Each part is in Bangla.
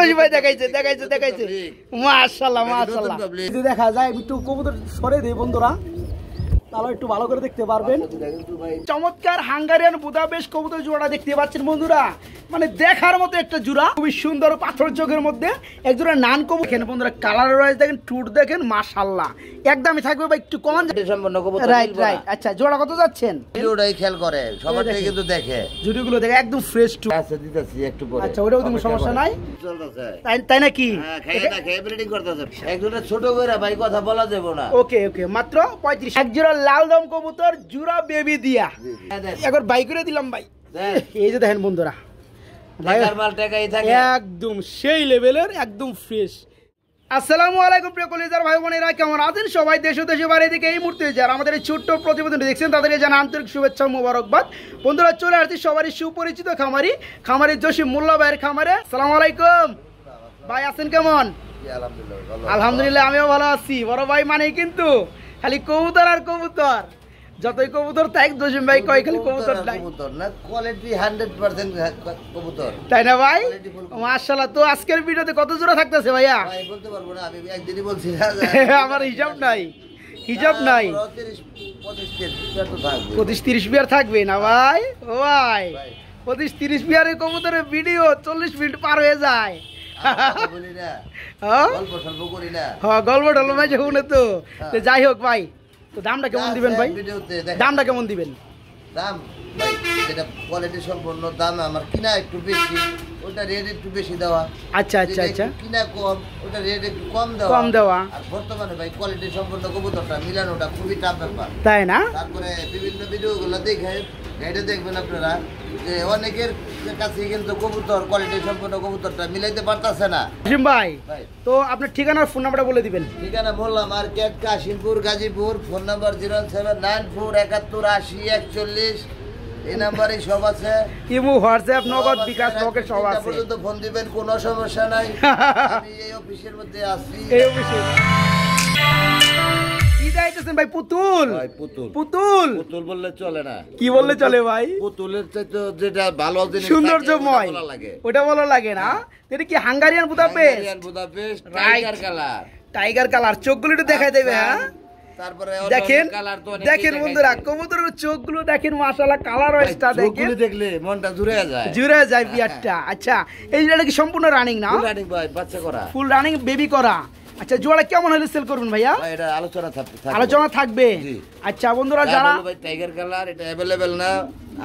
জসিম ভাই দেখাইছে মাশাআল্লাহ মাশাআল্লাহ। যদি দেখা যায় একটু কবুতর সরে দেই বন্ধুরা, তাহলে একটু ভালো করে দেখতে পারবেন। চমৎকার হাঙ্গারিয়ান বুদাপেস্ট কবুতর জোড়া দেখতে পাচ্ছেন বন্ধুরা, মানে দেখার মতো একটা জোড়া, খুবই সুন্দর পাথর চোখের মধ্যে এক জোড়া নান কবুতর। দেখেন বন্ধুরা, কালার ওয়াইজ দেখেন, টুট দেখেন, মাশাআল্লাহ একদমই থাকবে বা একটু কমান সম্পন্ন কবুতর। Right right. আচ্ছা জোড়া কত যাচ্ছেন? ভিডিওটাই খেয়াল করে সবাই কিন্তু দেখে, জুডিগুলো দেখে একদম ফ্রেশ টু আচ্ছা দিতেছি একটু পরে। আচ্ছা ওটাও তুমি সমস্যা নাই, চলতেছে তাই নাকি? হ্যাঁ খাইয়ে না খেয়ে ব্রিডিং করতেছে। একজনের ছোট কইরা ভাই কথা বলা যাবে না। ওকে ওকে, মাত্র 35। এক জোড়া লাল দম কবুতর জোড়া বেবি দিয়া একবার বাই করে দিলাম ভাই। এই যে দেখেন বন্ধুরা, একদম সেই লেভেলের, একদম ফ্রেশ। আসসালামু আলাইকুম প্রিয় কলিজার ভাই বোনেরা, কেমন আছেন সবাই? দেশ ও দেশের বাইরে থেকে এই মুহূর্তে যারা আমাদের এই ছোট্ট প্রতিবেদনটি দেখছেন তাদেরকে জানা আন্তরিক শুভেচ্ছা মোবারকবাদ। বন্ধুরা চলে আসছি সবারই সুপরিচিত খামারি জসিম মোল্লা ভাইয়ের খামারে। আসসালামু আলাইকুম ভাই, আছেন কেমন? আলহামদুলিল্লাহ আমিও ভালো আছি। বড় ভাই মানে কিন্তু খালি কবুতর আর কবুতর, যতই কবুতর থাক জসিম ভাই কয় খালি কবুতর না, কোয়ালিটি 100% কবুতর, তাই না ভাই? মাশাআল্লাহ। তো আজকের ভিডিওতে কত জোড়া থাকতেছে ভাইয়া? ভাই বলতে পারবো না, আমি একদিনই বলছি না আমার হিসাব নাই 25-30 বিয়ার থাকবে না ভাই? ও ভাই 25-30 বিয়ারের কবুতরের ভিডিও 40 মিনিট পার হয়ে যায়। গল্প টল্প ভাই যখন তো যাই হোক ভাই, তো দামটা কেমন দিবেন ভাই? দামটা কেমন দিবেন? দাম ভাই যেটা কোয়ালিটি সম্পন্ন দাম আমার কিনা একটু বেশি, ওটা রেট একটু বেশি দেওয়া। আচ্ছা আচ্ছা আচ্ছা, কিনা কম, ওটা রেট একটু কম দেওয়া। আর বর্তমানে ভাই কোয়ালিটি সম্পন্ন কবুতরটা মিলানোটা খুবই টাফ ব্যাপার, তাই না? তারপরে বিভিন্ন ভিডিওগুলো দেখে এটা দেখবেন আপনারা যে অনেকের কাছে কিন্তু কবুতর কোয়ালিটি সম্পন্ন কবুতরটা মিলাইতে পারতাছে না। জসিম ভাই তো আপনার ঠিকানা ফোন নাম্বারটা বলে দিবেন। ঠিকানা Molla market, Kashimpur, Gazipur. Phone number 079478141 এই নাম্বারে সব আছে। ইমো, হোয়াটসঅ্যাপ, নগদ, বিকাশ, রকেট সব আছে। পর্যন্ত ফোন দিবেন, কোনো সমস্যা নাই। আমি এই অফিসের মধ্যে আছি, এই অফিসে। ভাই পুতুল, পুতুল বললে চলে না, কি বললে চলে ভাই? পুতুলের চাইতে যেটা ভালো জিনিস সৌন্দর্যময় ওটা ভালো লাগে না? এটা কি হাঙ্গারিয়ান বুদাপেস্ট টাইগার কালার। চোখগুলো একটু দেখাই দেবে। হ্যাঁ তারপরে দেখেন বন্ধুরা কবুতরের চোখগুলো দেখেন, মাশাআল্লাহ কালার ওয়াইজটা দেখেন, দেখলে মনটা জুড়ে যায় বিয়ারটা। আচ্ছা এই যেটা কি সম্পূর্ণ রানিং না? রানিং ভাই, বাচ্চা করা, ফুল রানিং, বেবি করা। আচ্ছা জোড়া কেমন হলে সেল করবেন ভাইয়া? এটা আলোচনা থাকবে। আচ্ছা বন্ধুরা যারা ভাই টাইগার কালার এটা अवेलेबल না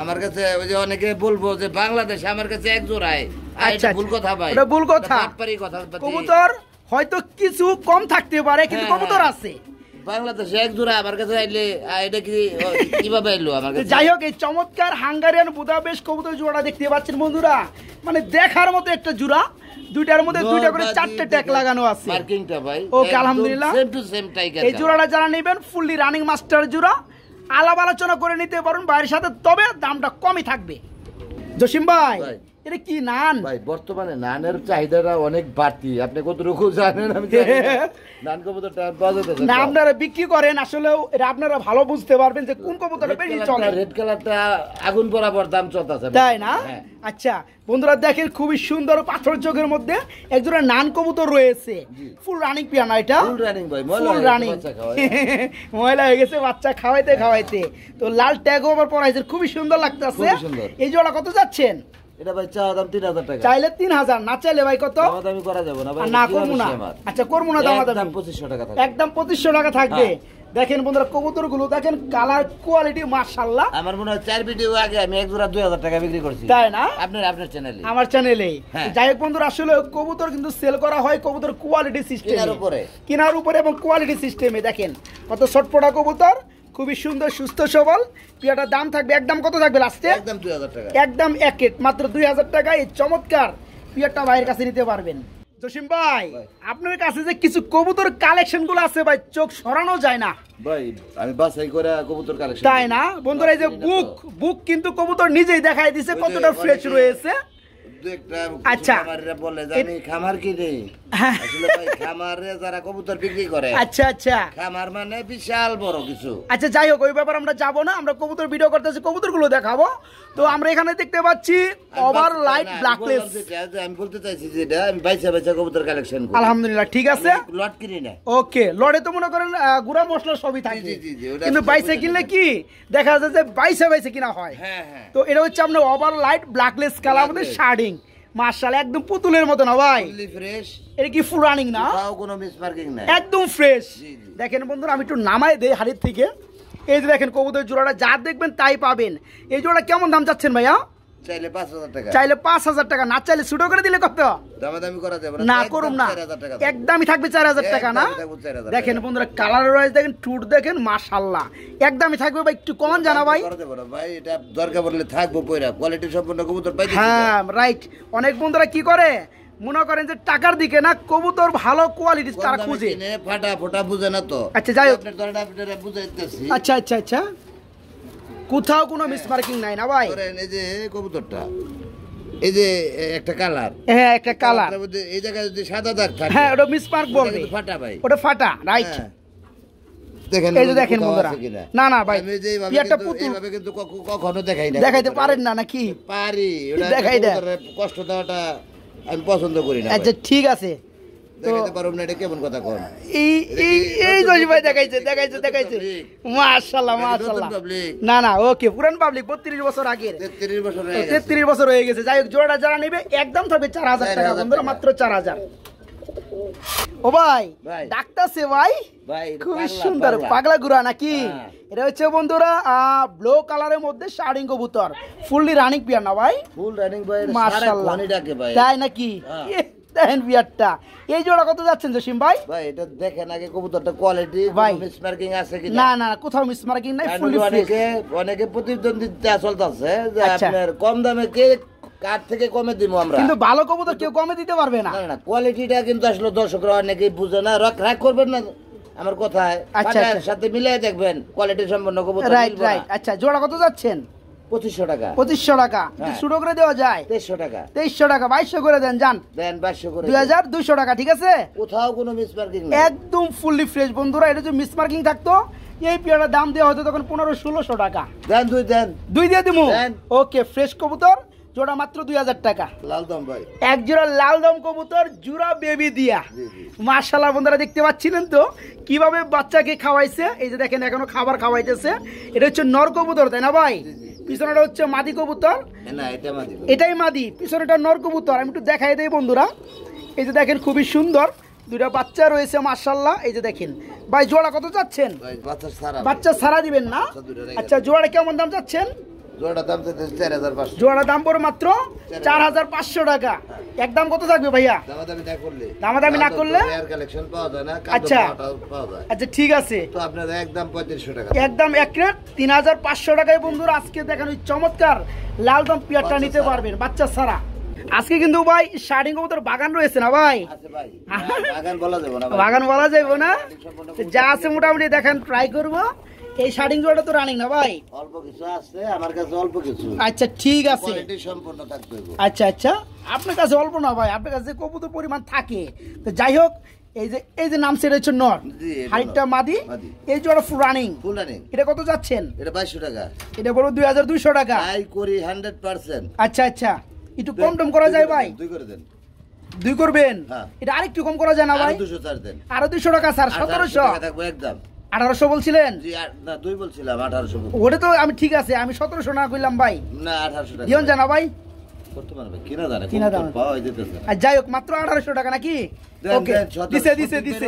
আমার কাছে, ওই যে অনেকে বলবো যে বাংলাদেশে আমার কাছে এক জোড়ায়, আচ্ছা ভুল কথা ভাই, এটা ভুল কথা। কবুতর হয়তো কিছু কম থাকতে পারে কিন্তু কবুতর আছে বাংলাদেশে এক জোড়া আমার কাছে আইলে এটা কি কিভাবে আইলো আমার কাছে? যাই হোক, এই চমৎকার হাঙ্গারিয়ান বুদাপেস্ট কবুতর জোড়া দেখতে পাচ্ছেন বন্ধুরা, মানে দেখার মতো একটা জোড়া। দুইটার মধ্যে দুইটা করে 4টে ট্যাগ লাগানো আছে। মার্কিংটা ভাই ওকে আলহামদুলিল্লাহ। Same to same tiger. এই জোড়াটা যারা নেবেন ফুললি রানিং মাস্টার জোড়া, আলাপ আলোচনা করে নিতে পারেন ভাইয়ের সাথে, তবে দামটা কমই থাকবে। জসিম ভাই এটা কি নান? ভাই বর্তমানে নানের চাহিদাটা অনেক বাড়তি, আপনি কতটুকু জানেন? আমি নান কবুতরটা বাজাতে না আপনারা বিক্রি করেন, আসলে এটা আপনারা ভালো বুঝতে পারবেন যে কোন কবুতরটা বেশি চলে। রেড কালারটা আগুন বরাবর দাম চলতেছে, তাই না? আচ্ছা বন্ধুরা দেখেন, খুবই সুন্দর পাথর চোখের মধ্যে একজোড়া নান কবুতর রয়েছে, ফুল রানিং পিয়ানো। এটা ফুল রানিং ভাই, ফুল রানিং, ময়লা হয়ে গেছে বাচ্চা খাওয়াইতে। তো লাল ট্যাগও আবার পরাইছে, খুবই সুন্দর লাগতেছে। এই জোড়া কত যাচ্ছেন? এটা ভাই চাওয়া দাম 3000 টাকা। চাইলে 3000, না চাইলে ভাই কত? দামি করা যাবে না ভাই, না করব না। আচ্ছা করব না, দাম 2500 টাকা থাকবে, একদম 2500 টাকা থাকবে। দেখেন বন্ধুরা কবুতরগুলো দেখেন, কালার কোয়ালিটি মাশাআল্লাহ। আমার মনে হয় 4 ভিডিও আগে আমি এক জোড়া 2000 টাকা বিক্রি করছি, তাই না? আপনার চ্যানেলে, আমার চ্যানেলে। যাই হোক বন্ধুরা, আসলে কবুতর কিন্তু সেল করা হয় কবুতর কোয়ালিটি সিস্টেমে, কেনার উপরে এবং কোয়ালিটি সিস্টেমে। দেখেন কত ছটপটা কবুতর, খুবই সুন্দর সুস্থ সবল। পিয়াটার দাম থাকবে একদম কত থাকবে লাস্টে? একদম 2000 টাকা, একদম একেট মাত্র 2000 টাকা। এই চমৎকার পিয়ারটা ভাইয়ের কাছে নিতে পারবেন। জসিম ভাই আপনার কাছে যে কিছু কবুতর কালেকশন গুলো আছে ভাই, চোখ সরানো যায় না ভাই, আমি বাছাই করে কবুতর কালেকশন, তাই না বন্ধুরা? এই যে বুক কিন্তু কবুতর নিজেই দেখাই দিছে কতটা ফ্রেশ রয়েছে। দু একটা আচ্ছা খামারিরা বলে যে আমি খামার কি দেই আসলে ভাই খামারে যারা কবুতর বিক্রি করে আচ্ছা আচ্ছা খামার মানে বিশাল বড় কিছু। আচ্ছা যাই হোক ওই ব্যাপারে আমরা যাবো না, আমরা কবুতর ভিডিও করতেছি, কবুতরগুলো দেখাবো। তো আমরা এখানে দেখতে পাচ্ছি ওভার লাইট ব্ল্যাকলেস। আমি বলতে চাইছি যেটা আমি বাইসা বাইসা কবুতর কালেকশন করি। আলহামদুলিল্লাহ ঠিক আছে, লট কিনি না। ওকে, লটে তো মনে করেন গুড়া মশলা সবই থাকে, কিন্তু বাইসে কিনলে কি দেখা যায় যে বাইসে বাইসে কিনা হয়। হ্যাঁ হ্যাঁ। তো এটা হচ্ছে আপনার ওভার লাইট ব্ল্যাকলেস কালার আমাদের শার্ডিং, মাশাআল্লাহ একদম পুতুলের মতো না ভাই, ফুলি ফ্রেশ। এটা কি ফুল রানিং না? তাও কোনো মিসমার্কিং নাই, একদম ফ্রেশ। দেখেন বন্ধুরা আমি একটু নামাই দেই হাড়ির থেকে। এই যে দেখেন কবুতর জোড়াটা যা দেখবেন তাই পাবেন। এই জোড়া কেমন দাম চাচ্ছেন ভাইয়া? চাইলে 5000 টাকা, চাইলে 5000 টাকা, না চাইলে ছোট করে দিলে কত? দামাদামি করা যাবে না, করুম না, একদমই থাকবে 4000 টাকা না? দেখেন বন্ধুরা কালার ওয়াইজ দেখেন, টুট দেখেন, মাশাআল্লাহ একদমই থাকবে ভাই। একটু কমান জানা ভাই, ভাই এটা দরকার পড়লে থাকবো পয়রা, কোয়ালিটি সম্পন্ন কবুতর পাইতে। হ্যাঁ রাইট। অনেক বন্ধুরা কি করে মনে করেন যে টাকার দিকে না, কবুতর ভালো কোয়ালিটি তারা খুঁজে, ফাটা ফোটা বুঝে না তো। আচ্ছা যাই হোক, আপনার ধরেন আপনারা বুঝাইতেছি। আচ্ছা আচ্ছা আচ্ছা, কোথাও কোনো মিসমার্কিং নাই না ভাই? ধরেন এই যে কবুতরটা, এই যে একটা কালার, হ্যাঁ একটা কালার, এই জায়গায় যদি সাদা দাগ থাকে হ্যাঁ ওটা মিসমার্ক বলবে, ফাটা ভাই, ওটা ফাটা রাইট। দেখেন এই যে দেখেন বন্ধুরা, না না ভাই পিয়ারটা পুতুল, এইভাবে কিন্তু কখনো দেখাই না, দেখাইতে পারেন না নাকি? পারি, ওটা দেখাই না, কষ্ট দেওয়াটা আমি পছন্দ করি না। আচ্ছা ঠিক আছে, দেখাইতে পারুম না, এটা কেমন কথা কোন? এই জজি ভাই দেখাইছে দেখাইছে দেখাইছে, মাশাআল্লাহ মাশাআল্লাহ। না না ওকে, পুরান পাবলিক 32 বছর আগের, 33 বছর হয়ে গেছে। যাই হোক জোড়া যারা নেবে একদম থাকবে 4000 টাকা বন্ধুরা, মাত্র 4000। ও ভাই ডাকতাছে ভাই, খুবই সুন্দর পাগলা গুড়া নাকি? এটা হচ্ছে বন্ধুরা ব্লু কালারের মধ্যে শার্ডিং কবুতর, ফুললি রানিং পিয়ার না ভাই? ফুল রানিং ভাই, মাশাআল্লাহ ডাকে ভাই, তাই নাকি? দেখেন বিয়ারটা, এই জোড়া কত যাচ্ছেন জসিম ভাই? ভাই এটা দেখেন আগে কবুতরটা কোয়ালিটি, ভাই মিসমার্কিং আছে কি না? না কোথাও মিসমার্কিং নাই, ফুললি ফ্রেশ। অনেকে প্রতিদ্বন্দ্বিতা চলতেছে যে আপনার কম দামে কে কার থেকে কমে দিব আমরা, কিন্তু ভালো কবুতর কেউ কমে দিতে পারবে না। না না, কোয়ালিটিটা কিন্তু আসলে দর্শকরা অনেকেই বুঝে না, রাগ করবেন না আমার কথায়, আচ্ছা সাথে মিলিয়ে দেখবেন কোয়ালিটি সম্পন্ন কবুতর। Right right. আচ্ছা জোড়া কত যাচ্ছেন? 2500 টাকা। 2500 টাকা শুরু করে দেওয়া যায়? 2300 টাকা। 2300 টাকা, 2200 করে দেন, জান দেন 2200 করে, 2200 টাকা ঠিক আছে। কোথাও কোনো মিসমার্কিং নাই, একদম ফুললি ফ্রেশ বন্ধুরা। এটা যদি মিসমার্কিং থাকতো এই পিয়ারটার দাম দেওয়া হতো তখন 1500-1600 টাকা। দেন দুই দিয়ে দিমু। ওকে, ফ্রেশ কবুতর জোড়া মাত্র 2000 টাকা। লালদম ভাই, এক জোড়া লালদম কবুতর জোড়া বেবি দিয়া, মাশাআল্লাহ বন্ধুরা দেখতে পাচ্ছিলেন তো কিভাবে বাচ্চাকে খাওয়াইছে। এই যে দেখেন এখনো খাবার খাওয়াইতেছে। এটা হচ্ছে নর কবুতর তাই না ভাই? পিছনেটা হচ্ছে মাদি কবুতর, না এটা মাদি, এটাই মাদি, পিছনেটা নর কবুতর। আমি একটু দেখাই দেই বন্ধুরা, এই যে দেখেন খুবই সুন্দর দুইটা বাচ্চা রয়েছে মাশাআল্লাহ। এই যে দেখেন ভাই জোড়া কত চাচ্ছেন? বাচ্চা ছাড়া দিবেন না? আচ্ছা জোড়া কেমন দাম চাচ্ছেন? জোড়ার দাম 4500, জোড়ার দাম পড়ে মাত্র 4500 টাকা। একদম কত থাকবে ভাইয়া? দামাদামি না করলে রেয়ার কালেকশন পাওয়া যায় না, আচ্ছা পাওয়া যায়। আচ্ছা ঠিক আছে, তো আপনাদের একদম 3500 টাকা, একদম এক রেট 3500 টাকায় বন্ধুরা আজকে দেখেন ওই চমৎকার লালদম পিয়ারটা নিতে পারবেন বাচ্চা ছাড়া। আজকে কিন্তু ভাই শার্ডিং কবুতর বাগান রয়েছে না ভাই? আছে ভাই, বাগান বলা যাবে না, বাগান বলা যাবে না, যা আছে মোটামুটি দেখেন ট্রাই করব। এই শার্ডিং জোড়াটা তো রানিং না ভাই? অল্প কিছু আছে আমার কাছে, অল্প কিছু। আচ্ছা ঠিক আছে, কোয়ালিটি সম্পূর্ণ থাকবে। আচ্ছা আচ্ছা, আপনার কাছে অল্প না ভাই, আপনার কাছে কবুতর পরিমাণ থাকে। তো যাই হোক এই যে নাম সেটা হচ্ছে নর, হাইটটা মাদি, এই জোড়া ফুল রানিং। এটা কত যাচ্ছেন? এটা 2200 টাকা। এটা বড় 2200 টাকা। আই করি 100%। আচ্ছা আচ্ছা, একটু কম টম করা যায় ভাই? 2 করে দেন। 2 করবেন? এটা আরেকটু কম করা যায় না ভাই? 200 ছাড় দেন। আরো 200 টাকা স্যার, 1700 টাকা থাকবে একদম। 1800 বলছিলেন? জি না 2 বলছিলাম, 1800। ওটা তো আমি ঠিক আছে, আমি 1700 না কইলাম ভাই। না 1800 টাকা দিন জানা ভাই, করতে পারবে কিনা জানা পাওয়া যেতেছে। আর যাই হোক মাত্র 1800 টাকা নাকি? ওকে দিছে।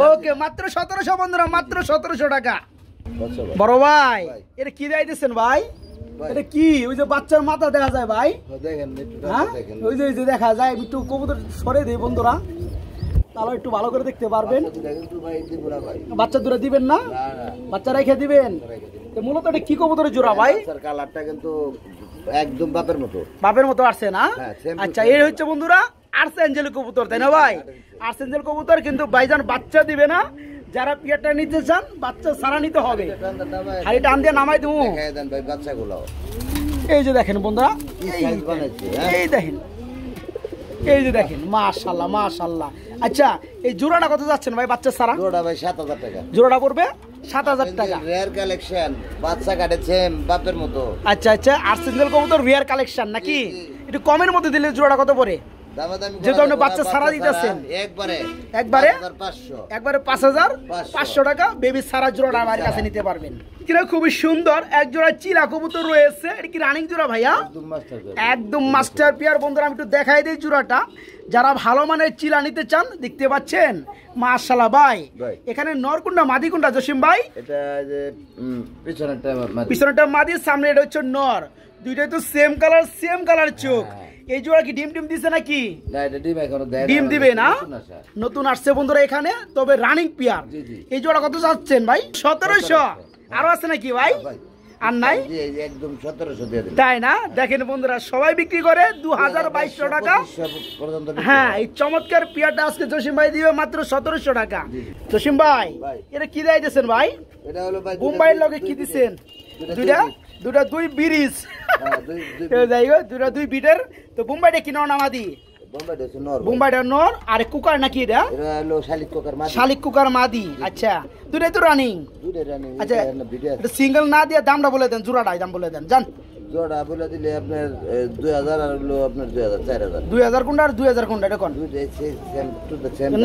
ওকে মাত্র 1700 বন্ধুরা, মাত্র 1700 টাকা। বড় ভাই এটা কি দিয়েছেন ভাই? এটা কি ওই যে বাচ্চার মাথা দেখা যায় ভাই? দেখেন দেখেন, ওই যে দেখা যায়। একটু কবুতর সরে দেই বন্ধুরা, তাহলে একটু ভালো করে দেখতে পারবেন। বাচ্চা দুটো দিবেন না? বাচ্চা রেখে দিবেন। মূলত এটা কি কবুতরের জোড়া ভাই? কালারটা কিন্তু একদম বাপের মতো আসছে না? আচ্ছা এই হচ্ছে বন্ধুরা আর্সেঞ্জেল কবুতর তাই না ভাই? আর্সেঞ্জেল কবুতর কিন্তু ভাইজান বাচ্চা দিবে না, যারা পিয়ারটা নিতে চান বাচ্চা সারা নিতে হবে। খালি টান দিয়ে নামাই দেবো। এই যে দেখেন বন্ধুরা, এই দেখেন এই যে দেখেন মাশাআল্লাহ মাশাআল্লাহ। আচ্ছা এই জোড়াটা কত যাচ্ছেন ভাই বাচ্চা সারা? জোড়া ভাই 7000 টাকা। জোড়াটা পড়বে 7000 টাকা। রেয়ার কালেকশন, বাচ্চা কাটেছে বাপের মতো। আচ্ছা আচ্ছা, আর সিঙ্গেল কবুতর রেয়ার কালেকশন নাকি? একটু কমের মধ্যে দিলে জোড়াটা কত পড়ে? যেহেতু আপনি বাচ্চা সারা দিতেছেন একবারে 5500 টাকা বেবি সারা জোড়াটা আমার কাছে নিতে পারবেন। কিনা খুবই সুন্দর এক জোড়া চিলা কবুতর রয়েছে। এটা কি রানিং জোড়া ভাইয়া? একদম মাস্টার পেয়ার। বন্ধুরা আমি একটু দেখাই দিই জোড়াটা, যারা ভালো মানের চিলা নিতে চান দেখতে পাচ্ছেন মাশাআল্লাহ। ভাই এখানে নর কোনটা মাদি কোনটা জসিম ভাই? এটা যে পিছনেরটা মাদি, সামনে এটা হচ্ছে নর। দুইটাই তো সেম কালার চোখ। এই জোড়া কি ডিম দিছে নাকি? না, এটা ডিম এখনো দেয় না। ডিম দিবে না, নতুন আসছে বন্ধুরা এখানে, তবে রানিং পেয়ার। এই জোড়া কত যাচ্ছেন ভাই? 1700। আরো আছে নাকি ভাই? আর নাই, একদম 1700 দিয়ে দিন। তাই না? দেখেন বন্ধুরা সবাই বিক্রি করে 2200 টাকা। হ্যাঁ, এই চমৎকার পেয়ারটা আজকে জসিম ভাই দিবে মাত্র 1700 টাকা। জসিম ভাই এটা কি দিয়েছেন ভাই? এটা হলো ভাই মুম্বাইয়ের লগে কি দিছেন? দুটা দুই ব্রিজ। যাই হোক দুটা দুই বিটের। তো মুম্বাইটা কি নর নামাদি? বোম্বাইটা নর আর কুকার নাকি? এটা হলো শালিক কুকার মাদি। আচ্ছা দুটাই তো রানিং। আচ্ছা এটা সিঙ্গেল না দিয়ে দামটা বলে দেন, জোড়াটাই দাম বলে দেন জান। জোড়া বলে দিলে আপনার 2000 আর হলো আপনার 2000 4000। 2000 কোনটা আর 2000 কোনটা? এটা কোন?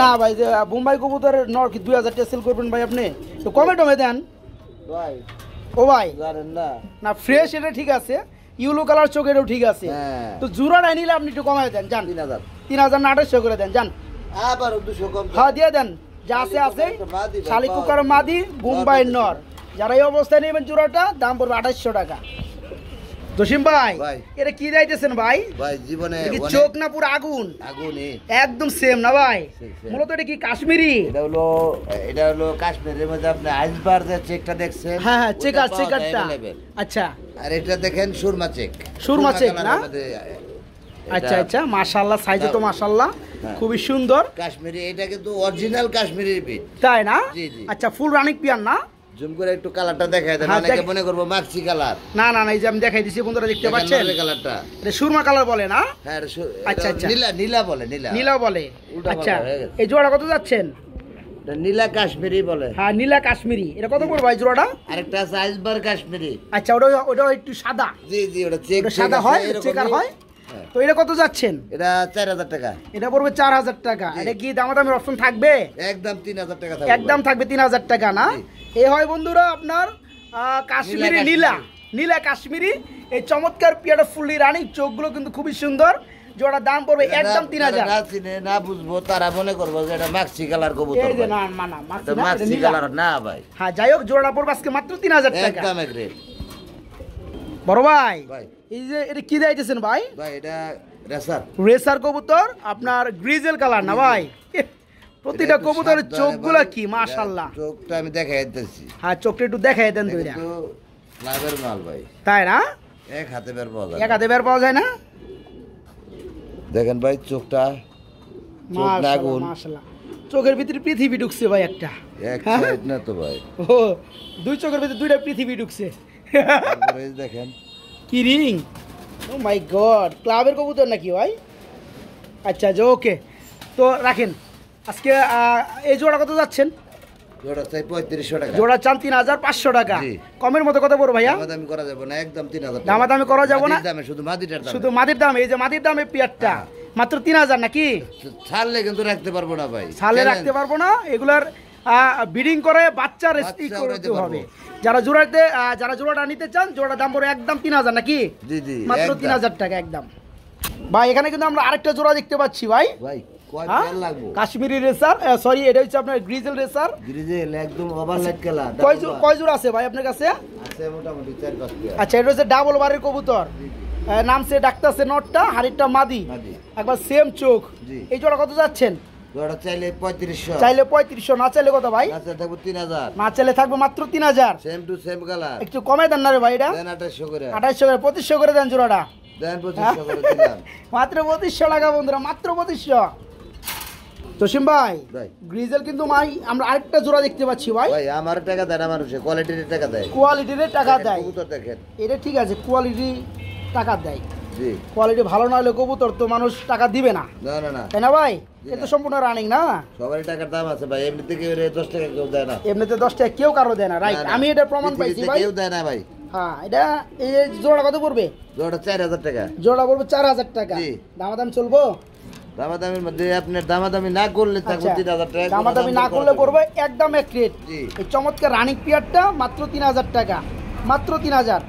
না ভাই যে বোম্বাই কবুতরের নর কি 2000 টাকা সেল করবেন ভাই আপনি? তো কমে টমে দেন ভাই। ও ভাই জানেন না না ফ্রেশ এটা ঠিক আছে, ইউলো কালার চোখেরও ঠিক আছে। তো জোড়াটাই নিলে আপনি একটু কমায় দেন জান। 3000 না 2800 করে দেন জান। আবার 200 কম। হ্যাঁ দিয়ে দেন, যা আছে আছে। শালিক কুকার মাদি বোম্বাইয়ের নর, যারা এই অবস্থায় নেবেন জোড়াটা দাম পড়বে 2800 টাকা। জসিম ভাই এটা কি যাইতেছেন ভাই? ভাই জীবনে চোখ না পুরো আগুন একদম সেম না ভাই? মূলত এটা কি কাশ্মীরি? এটা হলো কাশ্মীরের মধ্যে আপনি আইসবার যে চেকটা দেখছেন। হ্যাঁ চেকারটা। আচ্ছা আর এটা দেখেন সুরমা চেক না? আচ্ছা আচ্ছা মাশাআল্লাহ, সাইজে তো মাশাআল্লাহ খুবই সুন্দর কাশ্মীরি। এটা কিন্তু অরিজিনাল কাশ্মীরি বিট, তাই না? আচ্ছা ফুল রানিং পিয়ার না? জুম করে একটু কালারটা দেখাই দেন, অনেকে মনে করব মাক্সি কালার। না না এই যে আমি দেখাই দিছি বন্ধুরা, দেখতে পাচ্ছেন কালারটা। এটা সুরমা কালার বলে না? হ্যাঁ আচ্ছা আচ্ছা নীলা বলে। নীলা বলে। আচ্ছা এই জোড়া কত যাচ্ছেন? নীলা কাশ্মীরি বলে। হ্যাঁ নীলা কাশ্মীরি। এটা কত পড়বে ভাই জোড়াটা? আরেকটা আছে আইসবার কাশ্মীরি। আচ্ছা ওটা একটু সাদা। জি ওটা চেক সাদা হয়, চেকার হয়। তো এটা কত যাচ্ছেন? এটা 4000 টাকা। এটা পড়বে 4000 টাকা। এটা কি দামাদামি অপশন থাকবে? একদম 3000 টাকা থাকবে। একদম থাকবে 3000 টাকা না? এই হয় বন্ধুরা আপনার কাশ্মীরি নীলা কাশ্মীরি। এই চমৎকার পিয়াটা ফুললি রানিং, চোখগুলো কিন্তু খুবই সুন্দর। জোড়া দাম পড়বে একদম 3000। না চিনে না বুঝবো তারা মনে করবো যে এটা মাক্সি কালার কবুতর। এই যে না মাক্সি কালার না ভাই। হ্যাঁ যাই হোক জোড়া পড়বে আজকে মাত্র 3000 টাকা। একদম এক রেট। বড় ভাই এই যে এটা কি দিয়েছেন ভাই? ভাই এটা রেসার কবুতর, আপনার গ্রিজেল কালার না ভাই? প্রতিটা কবুতরের চোখগুলো কি মাশাআল্লাহ। চোখটা আমি দেখাই দিতেছি। হ্যাঁ চোখটা একটু দেখাই দেন দুইটা। লাভের মাল ভাই, তাই না? এক হাতে বের পাওয়া যায়। এক হাতে বের পাওয়া যায় না? দেখেন ভাই চোখটা, চোখ লাগুন মাশাআল্লাহ। চোখের ভিতরে পৃথিবী ঢুকছে ভাই একটা। এক সাইড না তো ভাই, ও দুই চোখের ভিতরে দুইটা পৃথিবী ঢুকছে। তারপরে দেখেন কি রিং, ও মাই গড, ক্লাবের কবুতর নাকি ভাই? আচ্ছা ওকে তো রাখেন। আজকে এই জোড়া কত যাচ্ছেন? জোড়া চাই 3500 টাকা। জোড়া চান 3500 টাকা। কমের মতো কত বড় ভাইয়া? দামাদামি করা যাবে না, একদম 3000 টাকা। দামাদামি করা যাবে না, শুধু মাদিটার দাম। শুধু মাদির দাম। এই যে মাদির দাম এই পিয়ারটা মাত্র 3000 নাকি? ছাড়লে কিন্তু রাখতে পারবো না ভাই, ছাড়লে রাখতে পারবো না। এগুলার ব্রিডিং করে বাচ্চা রেস্টি করতে হবে। যারা জোড়াটা নিতে চান জোড়ার দাম পড়ে একদম 3000 নাকি? জি জি মাত্র 3000 টাকা একদম। ভাই এখানে কিন্তু আমরা আরেকটা জোড়া দেখতে পাচ্ছি ভাই। ভাই কয় পেয়ার লাগবে? কাশ্মীরি রেসার, সরি এটা হচ্ছে আপনার গ্রিজেল রেসার। গ্রিজেল একদম ওভারলাইট কালার। কয় জোড়া আছে ভাই আপনার কাছে? আছে মোটামুটি 4-5 পেয়ার। আচ্ছা এটা হচ্ছে ডাবল বারের কবুতর, নামছে ডাকতেছে নটটা, হাড়িটা মাদি, একবার সেম চোখ। এই জোড়া কত যাচ্ছেন? জোড়া চাইলে 3500। চাইলে 3500, না চাইলে কত ভাই? না চাইলে থাকবে 3000। না চাইলে থাকবে মাত্র 3000। Same to same colour. একটু কমে দেন না রে ভাই? এটা দেন 2800 করে। 2800 করে, 2500 করে দেন জোড়াটা। দেন 2500 করে দিলাম। মাত্র 2500 টাকা বন্ধুরা, মাত্র 2500। জসিম ভাই গ্রিজেল কিন্তু ভাই আমরা আরেকটা জোড়া দেখতে পাচ্ছি ভাই। ভাই আমার টাকা দেয় না, মানুষে কোয়ালিটির টাকা দেয়। কোয়ালিটির টাকা দেয়। কবুতর দেখেন এটা ঠিক আছে, কোয়ালিটি টাকা দেয়। জি কোয়ালিটি ভালো না হলে কবুতর তো মানুষ টাকা দিবে না, না না না তাই না ভাই? এটা তো সম্পূর্ণ রানিং না, সবারই টাকার দাম আছে ভাই, এমনিতে কেউ 10 টাকা কেউ দেয় না, এমনিতে 10 টাকা কেউ কারো দেয় না, রাইট? আমি এটা প্রমাণ পাইছি ভাই, কেউ দেয় না ভাই। হ্যাঁ, এটা এই জোড়া কত পড়বে? জোড়া 4000 টাকা, জোড়া পড়বে 4000 টাকা। জি। দামাদাম চলবো? দামাদামির মধ্যে আপনার দামাদামি না করলে থাকবে 3000 টাকা, দামাদামি না করলে পড়বে একদম এক রেট। জি। এই চমৎকার রানিং পিয়ারটা মাত্র 3000 টাকা, মাত্র 3000।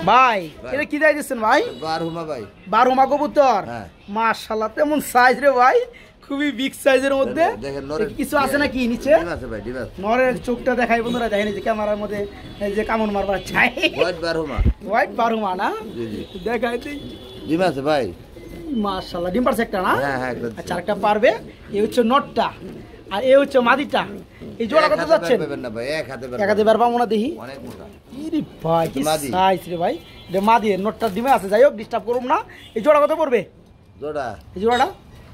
ভাই এটা কি দাই দিচ্ছেন ভাই? বারহুমা ভাই, বারহুমা কবুতর, হ্যাঁ। মাশাআল্লাহ তেমন সাইজ রে ভাই, খুবই বিগ সাইজের মধ্যে। দেখেন নরের কিছু আছে নাকি নিচে? ডিম আছে ভাই, ডিম আছে। নরের চোখটা দেখাই বন্ধুরা, দেখেন এই যে ক্যামেরার মধ্যে এই যে কামন মারবার চাই, হোয়াইট বারহুমা, হোয়াইট বারহুমা না? জি জি দেখাই দিই, ডিম আছে ভাই, মাশাআল্লাহ ডিম পারছে একটা না? হ্যাঁ হ্যাঁ একদম। আচ্ছা আরেকটা পারবে, এই হচ্ছে নটটা আর এই হচ্ছে মাদিটা। এই জোড়া কত যাচ্ছেন? পাবেন না ভাই, এক হাতে এক হাতে বের পাবো না দেখি। অনেক মোটা। ইরে ভাই কি মাদি। সাইজ রে ভাই, এটা মাদি, নটটা ডিমে আছে। যাই হোক ডিস্টার্ব করুম না। এই জোড়া কত পড়বে? জোড়া এই জোড়াটা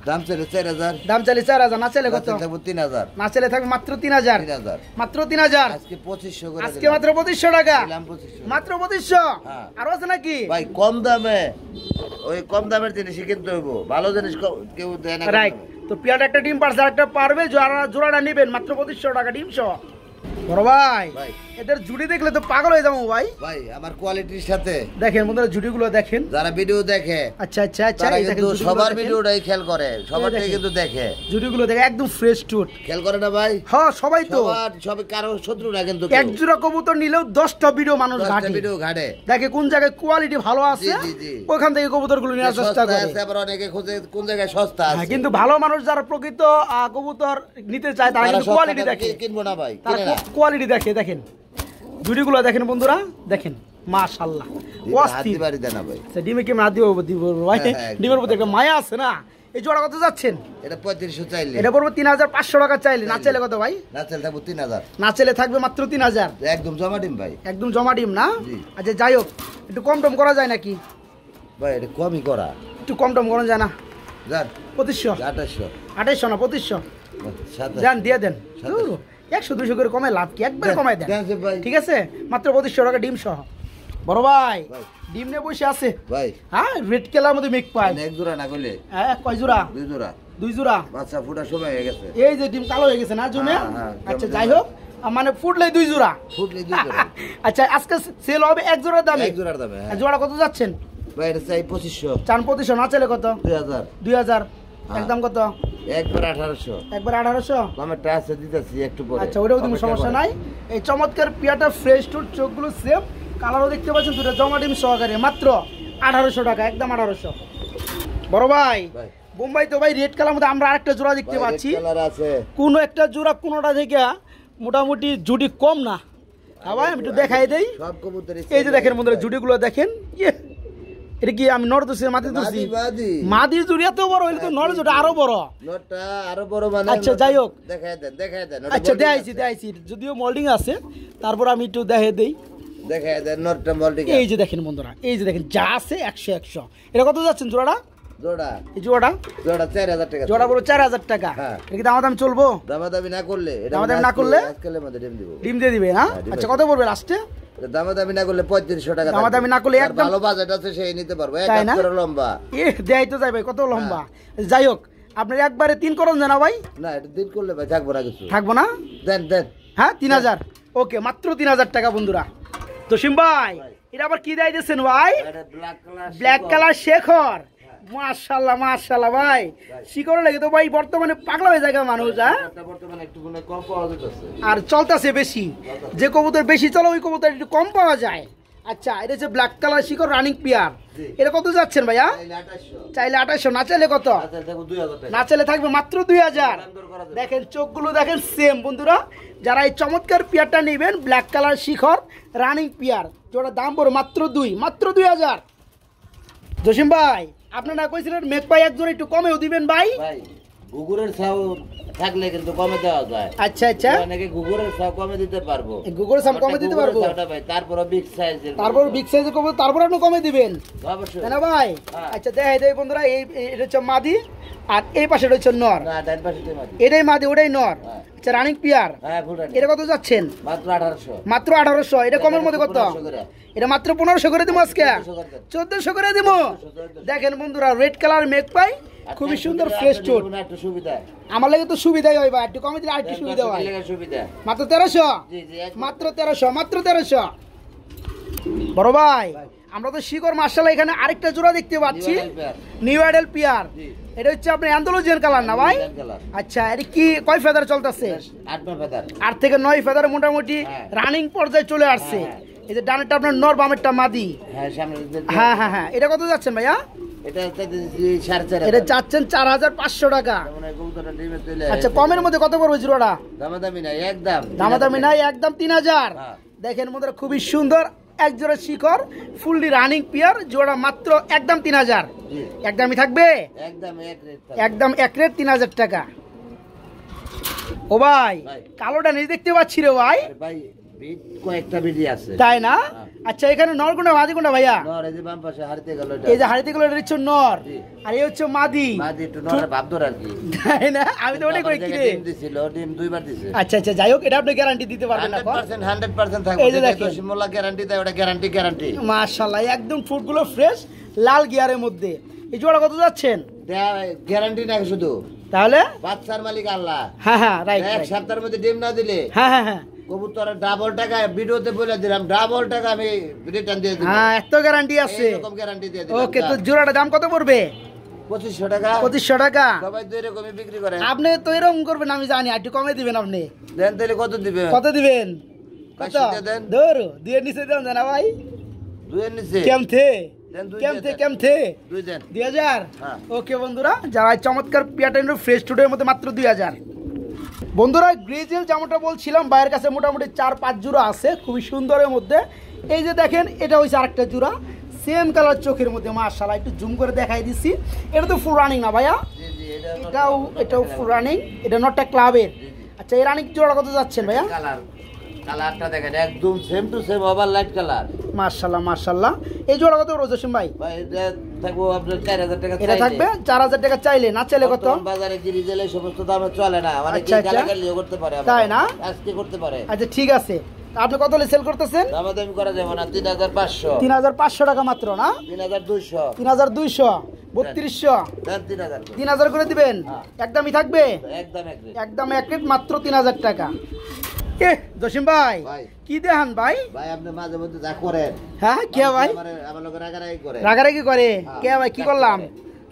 দাম চাইলে 4000, দাম চাইলে 4000, না চাইলে কত? থাকবে 3000, না চাইলে থাকবে মাত্র 3000, 3000 মাত্র 3000। আজকে 2500 করে আজকে মাত্র 2500 টাকা, দিলাম 2500 মাত্র 2500। হ্যাঁ। আরো আছে নাকি ভাই? কম দামে, ওই কম দামের জিনিসই কিনতে হইব, ভালো জিনিস কেউ দেয় না। রাইট? তো পিয়াটা একটা ডিম পারছে, একটা পারবে, জোড়াটা নেবেন মাত্র 2500 টাকা ডিম সহ। বড় ভাই ভাই এদের জুড়ি দেখলে তো পাগল হয়ে যাবো ভাই। ভাই আমার কোয়ালিটির সাথে দেখেন বন্ধুরা জুড়িগুলো দেখেন। যারা ভিডিও দেখে আচ্ছা আচ্ছা আচ্ছা, তারা এই দেখেন কিন্তু জুড়িগুলো সবার দেখেন। ভিডিওটাই খেয়াল করে, সবারটাই দেখেন। কিন্তু দেখে, জুড়িগুলো দেখে একদম ফ্রেশ টুট, খেয়াল করে না ভাই? হ্যাঁ সবাই তো। সবাই কারো শত্রু না কিন্তু, এক জোড়া কবুতর নিলেও 10টা ভিডিও মানুষ ঘাটে, ভিডিও ঘাটে, দেখে কোন জায়গায় কোয়ালিটি ভালো আছে, জি, জি। ওখান থেকে কবুতরগুলো নেওয়ার চেষ্টা সস্তা করে। আছে, আবার অনেকে খোঁজে কোন জায়গায় সস্তা হ্যাঁ, আছে। কিন্তু ভালো মানুষ যারা প্রকৃত কবুতর নিতে চায় তারা কিন্তু কোয়ালিটি দেখে, কিনবো না ভাই, তারা কিনে না। কোয়ালিটি দেখে। দেখেন জুড়িগুলো দেখেন বন্ধুরা, দেখেন মাশাআল্লাহ অস্থির। হাতি বাড়ি দেয় না ভাই, আচ্ছা, ডিমে কি না দিব ভাই? হ্যাঁ, ডিমের প্রতি একটা মায়া আছে না? এই জোড়া কত যাচ্ছেন? এটা 3500 চাইলে, এটা পড়বে 3500 টাকা চাইলে, না চাইলে কত ভাই? না চাইলে থাকবো 3000, না চাইলে থাকবে মাত্র 3000, একদম জমা ডিম ভাই, একদম জমা ডিম না? জি। আচ্ছা যাই হোক, একটু কম টম করা যায় নাকি? ভাই এটা কমই করা, একটু কম টম করা যায় না? যান 2500, 2800, 2800 না 2500 2700, যান দিয়ে দেন। 2700 100-200 করে কমে লাভ কি? একবার কমাই দেন, দেন ভাই। ঠিক আছে? মাত্র 2500 টাকা ডিম সহ। বড় ভাই ভাই। ডিম নিয়ে বসে আছে, ভাই হ্যাঁ রেড কেলার মধ্যে মেক পায়। এক জোড়া না করলে হ্যাঁ কয় জোড়া? 2 জোড়া, 2 জোড়া। বাচ্চা ফুটার সময় হয়ে গেছে, এই যে ডিম কালো হয়ে গেছে না জুনে? হ্যাঁ, হ্যাঁ, আচ্ছা কেমন যাই জোড়া? হোক, মানে ফুটলে 2 জোড়া। ফুটলে 2 জোড়া, আচ্ছা আজকে সেল হবে এক জোড়ার দামে, এক জোড়ার দামে, হ্যাঁ। আর জোড়া কত যাচ্ছেন? ভাই এটা চাই 2500, চান 2500, না চাইলে কত? 2000, 2000, হ্যাঁ। একদম কত? একবার 1800, একবার 1800। কমেরটা আছে দিতেছি একটু পরে। আচ্ছা ওটাও তুমি সমস্যা নাই। এই চমৎকার পিয়াটা ফ্রেশ টুট, চোখগুলো সেম, কালারও দেখতে পাচ্ছেন, দুটো জমা ডিম সহকারে, মাত্র 1800 টাকা, একদম 1800। বড় ভাই ভাই বোম্বাই তো ভাই রেড কালার মধ্যে আমরা আরেকটা জোড়া দেখতে ভাই, পাচ্ছি, red color আছে, কোন একটা জোড়া কোনোটা থেকে মোটামুটি জুটি কম না। হ্যাঁ ভাই আমি একটু দেখাই দেই, সব কবুতরই এই যে দেখেন বন্ধুরা জুটিগুলো দেখেন। ইয়ে, এটা কি আমি নর দোষী মাটি দোষী? বাদি মাদির জুড়ি এত বড় হইলে তো নর জুটি আরো বড়। নটটা আরো বড় মানে। আচ্ছা, যাই হোক। দেখায় দেন আচ্ছা দেখাইছি, যদিও মোল্ডিং আছে, তারপর আমি একটু দেখাই দেই। দেখায় দেন নটটা মল্টিং। এই যে দেখেন বন্ধুরা, এই যে দেখেন যা আছে 100। এটা কত যাচ্ছেন জোড়াটা? জোড়া এই জোড়াটা 4000 টাকা, জোড়া বড় 4000 টাকা। হ্যাঁ। এটা কি দামাদামি চলবো? দামাদামি না করলে, এটা দামাদামি না করলে? আজকালের মধ্যে ডিম দিব, ডিম দিয়ে দিবে না? হ্যাঁ, ডিম আচ্ছা আছে। কত পড়বে লাস্টে? দামাদামি না করলে 3500 টাকা, দামাদামি না করলে একদম- ভালো বাজেট আছে সেই নিতে পারবো, এক তাই না? হাত করে লম্বা। দেয় তো যাই ভাই, কত লম্বা। যাই হোক, আপনার একবারে 3 করুন জানা ভাই, না এটা দিন করলে ভাই থাকবো না কিছু, থাকবো না? দেন হ্যাঁ 3000, ওকে মাত্র 3000 টাকা বন্ধুরা। তো সিম ভাই এটা আবার কি দেয় দিচ্ছেন ভাই? এটা ব্ল্যাক কালার শেখর, মাশাআল্লাহ মাশাআল্লাহ ভাই, শিকড় লাগে তো ভাই বর্তমানে পাগলা হয়ে যায় মানুষ। হ্যাঁ বর্তমানে একটু কম পাওয়া যাচ্ছে, আর চলতেছে বেশি, যে কবুতর বেশি চলে ওই কবুতর একটু কম পাওয়া যায়। আচ্ছা এটা হচ্ছে ব্ল্যাক কালার শিকড় রানিং পিয়ার, এটা কত যাচ্ছেন ভাইয়া? চাইলে 2800, না চাইলে কত? না চাইলে থাকবে মাত্র 2000। দেখেন চোখগুলো দেখেন সেম বন্ধুরা, যারা এই চমৎকার পিয়ারটা নেবেন ব্ল্যাক কালার শিখর রানিং পিয়ার, যেটা দাম পড়ে মাত্র 2000। জসিম ভাই আপনি না কইছিলেন মেঘ পাই এক জোড়া একটু কমেও দিবেন ভাই? ভাই গুগুরের ছাউ থাকলে কিন্তু কমে দেওয়া যায়। আচ্ছা আচ্ছা, অনেকে গুগুরের ছাউ কমে দিতে পারবো। গুগুরের ছাউ কমে দিতে পারবো ভাই, তারপর বিগ সাইজের, তারপর বিগ সাইজের কমে, তারপর আপনি কমে দিবেন অবশ্যই না ভাই? আচ্ছা দেখাই দেই বন্ধুরা, এই এটা হচ্ছে মাদি আর এই পাশে হচ্ছে নর। না, ডান পাশে তো মাদি, এটাই মাদি ওটাই নর। আচ্ছা রানিং পিয়ার, হ্যাঁ ফুল রানিং। এটা কত যাচ্ছেন? মাত্র 1800। মাত্র 1800। এটা কমের মধ্যে কত? এটা মাত্র 1500 করে দিব আজকে, 1400 করে দিব। দেখেন বন্ধুরা, রেড কালার মেক পাই, খুবই সুন্দর ফ্রেশ চোট। একটু সুবিধা আমার লাগে তো সুবিধাই হয় ভাই, একটু কমে দিলে আর একটু সুবিধা হয়। সুবিধা মাত্র 1300, জি জি, মাত্র 1300, মাত্র 1300। বড় ভাই, আমরা তো শিকর মার্শাল্লাহ এখানে আরেকটা জোড়া দেখতে পাচ্ছি, নিউ আইডেল পিয়ার। এটা হচ্ছে আপনার অ্যান্ডালুজিয়ান কালার না ভাই? আচ্ছা, এটা কি কয় ফেদার চলতেছে? 8 ফেদার, 8 থেকে 9 ফেদার মোটামুটি রানিং পর্যায়ে চলে আসছে। এই যে ডানেরটা আপনার নর, বামেরটা মাদি। হ্যাঁ সামনে, হ্যাঁ হ্যাঁ হ্যাঁ। এটা কত যাচ্ছেন ভাইয়া? এটা 4.5, এটা চাচ্ছেন 4500 টাকা। আচ্ছা, কমের মধ্যে কত পড়বে জোড়াটা? দামাদামি নাই, একদম দামাদামি নাই, একদম 3000। দেখেন বন্ধুরা, খুবই সুন্দর এক জোড়া শিখর, ফুললি রানিং পিয়ার, জোড়া মাত্র একদম 3000। একদমই থাকবে, একদম এক রেট 3000 টাকা। ও ভাই, কালোটা নেই দেখতে পাচ্ছি রে ভাই, কয়েকটা ভিডিও আছে তাই না? আচ্ছা, এখানে নর কোনটা মাদি কোনটা ভাইয়া? নর, এই যে বাম পাশে হারিতে গেল, এই যে হারিতে গেল, এটা হচ্ছে নর আর এই হচ্ছে মাদি। মাদি একটু নরের ভাব ধরে আর কি, তাই না? আমি তো ওটাই কই কি রে, ডিম দিছিল, ডিম 2 বার দিছে। আচ্ছা আচ্ছা, যাই হোক, এটা আপনি গ্যারান্টি দিতে পারবেন না? 100% থাকবে। এই যে দেখেন, দশমোলা গ্যারান্টি দেয়, ওটা গ্যারান্টি। মাশাআল্লাহ, একদম ফুটগুলো ফ্রেশ, লাল গিয়ারের মধ্যে। এই জোড়া কত যাচ্ছেন? গ্যারান্টি না শুধু, তাহলে বাচ্চার মালিক আল্লাহ। হ্যাঁ হ্যাঁ, রাইট। এক সপ্তাহের মধ্যে ডিম না দিলে, হ্যাঁ হ্যাঁ হ্যাঁ, কবুতরের ডাবল টাকা ভিডিওতে বলে দিলাম, ডাবল টাকা আমি রিটার্ন দিয়ে দিলাম। হ্যাঁ, এত গ্যারান্টি আছে, এরকম গ্যারান্টি দিয়ে দিলাম। ওকে, তো জোড়াটার দাম কত পড়বে? 2500 টাকা। 2500 টাকা। সবাই তো এরকমই বিক্রি করে। আপনি তো এরকম করবেন আমি জানি, একটু কমে দিবেন আপনি। দেন তাহলে কত দিবেন? কত দিবেন? কত 500 দেন। ধরো, দিয়ে নিচে দেন না ভাই? 2 এর নিচে কেমথে দেন, 2 কেমথে দেন। কেমথে 2 দেন। 2000। হ্যাঁ। ওকে বন্ধুরা, যারা চমৎকার প্যাটার্নের ফ্রেশ টুডের মধ্যে মাত্র 2000। বন্ধুরা, গ্রেজেল যেমনটা বলছিলাম, বাইরের কাছে মোটামুটি 4-5 জোড়া আছে খুবই সুন্দরের মধ্যে। এই যে দেখেন, এটা হচ্ছে আরেকটা জোড়া, সেম কালার চোখের মধ্যে, মাশাআল্লাহ। একটু জুম করে দেখাই দিচ্ছি। এটা তো ফুল রানিং না ভাইয়া? জি জি, এটাও ফুল রানিং। এটা নটটা ক্লাবের। আচ্ছা, এই রানিং জোড়া কত যাচ্ছেন ভাইয়া? কালারটা দেখেন, একদম same to same over light colour. মাশাআল্লাহ মাশাআল্লাহ। এই জোড়া কত রোজসিম ভাই? ভাই এটা থাকবো আপনার 4000 টাকা। এটা থাকবে 4000 টাকা চাইলে, না চাইলে কত? বাজারে কি রিজেল এই সমস্ত দামে চলে না, মানে কি গালাগালিও করতে পারে, তাই না? আজকে করতে পারে। আচ্ছা ঠিক আছে, আপনি কত হলে সেল করতেছেন? দামাদামি করা যাবে না, 3500। 3500 টাকা মাত্র না? 3200। 3200, 3200, দেন 3000। 3000 করে দিবেন? একদমই থাকবে, একদম এক রেট। একদম এক রেট, মাত্র 3000 টাকা। জসিম ভাই, কি দেখান ভাই? ভাই আপনি মাঝে মধ্যে যা করেন, হ্যাঁ কে ভাই? আমার লোক রাগারাগি করে। রাগারাগি করে কে ভাই? কি করলাম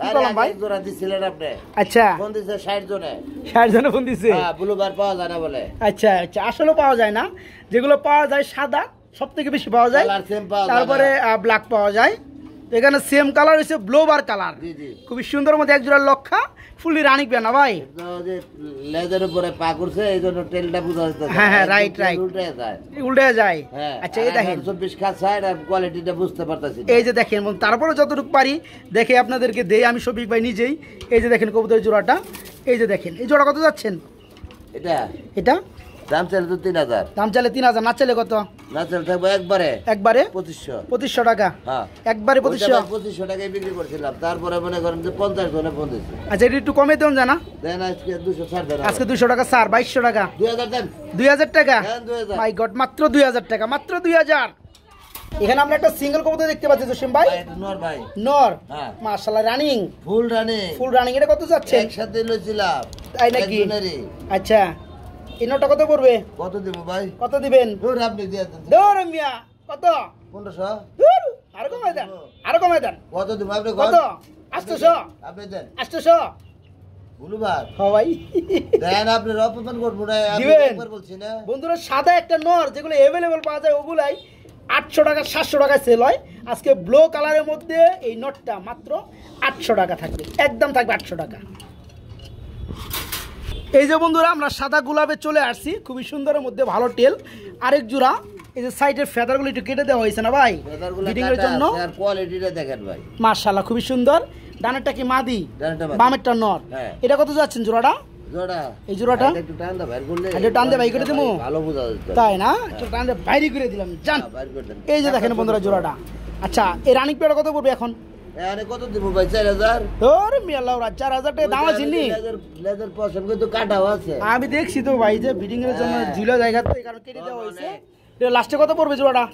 কি করলাম ভাই? জোড়া দিছিলেন আপনি। আচ্ছা, ফোন দিছে 60 জনে। 60 জনে ফোন দিছে? হ্যাঁ, ব্লুবার পাওয়া যায় না বলে। আচ্ছা আচ্ছা, আসলে পাওয়া যায় না, যেগুলো পাওয়া যায় সাদা সব থেকে বেশি পাওয়া যায়, তারপরে ব্ল্যাক পাওয়া যায়। এখানে সেম কালার হচ্ছে ব্লোবার কালার, খুবই সুন্দর মধ্যে এক জোড়া লক্ষা, ফুলি রানিং পেয়ে না ভাই? লেজের উপরে পা করছে, এই জন্য টেলটা বুঝা যাচ্ছে। হ্যাঁ হ্যাঁ, রাইট রাইট, উল্টে যায়। আচ্ছা, এই দেখেন 24 খাসা, এর কোয়ালিটিটা বুঝতে পারতাছি। এই যে দেখেন, তারপরে যতটুকু পারি দেখে আপনাদেরকে দেই আমি, শফিক ভাই নিজেই। এই যে দেখেন কবুতরের জোড়াটা, এই যে দেখেন, এই জোড়া কত যাচ্ছেন? এটা দাম চাইলে তো 3000। দাম চাইলে 3000, না চাইলে কত? না চাইলে থাকবো একবারে 2500 টাকা। হ্যাঁ, একবারে 2500 টাকায় বিক্রি করছিলাম। তারপরে মনে করেন যে 50 জনে ফোন দিচ্ছে। আচ্ছা, এটা একটু কমে দেন জানা? দেন আজকে 200 ছাড় দেন। আজকে 200 টাকা স্যার, 2200 টাকা। 2000 দেন। 2000 টাকা? দেন 2000। মাই গড, মাত্র 2000 টাকা, মাত্র 2000। এখানে আমরা একটা সিঙ্গেল কবুতর দেখতে পাচ্ছি জসিম ভাই। নর ভাই, নর। হ্যাঁ, মাশাআল্লাহ, running, full running. Full running. এটা কত যাচ্ছে? একসাথে লইছিলাম। তাই নাকি? আচ্ছা, এই নটটা কত পড়বে? কত দিব ভাই? কত দিবেন? দূর আপনি দিয়ে দেন। দূর মিয়া, কত? 1500। দূর, আরো কমাই দেন, আরো কমাই দেন। কত দিব আপনি? কত? 800। আপনি দেন 800। বুলুবার। হ্যাঁ ভাই, দেন, আপনি অপমান করবো না, আমি একবার বলছি না। বন্ধুরা, সাদা একটা নর যেগুলো অ্যাভেলেবল পাওয়া যায় ওগুলাই 800 টাকা 700 টাকায় সেল হয়। আজকে ব্লু কালারের মধ্যে এই নটটা মাত্র 800 টাকা থাকবে, একদম থাকবে 800 টাকা। এই যে বন্ধুরা, আমরা সাদা গোলাপে চলে আসছি, খুবই সুন্দরের মধ্যে, ভালো টেল। আরেক জোড়া, এই যে সাইডের ফেদারগুলো একটু কেটে দেওয়া হয়েছে না ভাই, ফিটিং এর জন্য। আর কোয়ালিটিটা দেখেন ভাই, মাশাআল্লাহ, খুবই সুন্দর। ডানেরটা কি মাদি, ডানেরটা মাদি। বামেরটা নর। হ্যাঁ। এটা কত যাচ্ছেন জোড়াটা? জোড়া এই জোড়াটা একটু টান দা বাইর করলে একটু টান দিয়ে বাইর করে দেবো? ভালো বোঝা যাচ্ছে। তাই না, একটু টান দিয়ে বাইরে করে দিলাম জান। বাইর করে দেন। এই যে দেখেন বন্ধুরা জোড়াটা। আচ্ছা এই রানিং পেয়ারটা কত পড়বে এখন? এখানে কত দিব ভাই? 4000। তোর মিয়াল্লাহ 4000 টাকা দাম আছে নি? লেজার পছন্দ তো কাটাও আছে। আমি দেখছি তো ভাই যে ব্রিডিং এর জন্য ঝুলা জায়গা তো এই কারণে কেটে দেওয়া হয়েছে। এটা লাস্টে কত পড়বে জোড়াটা?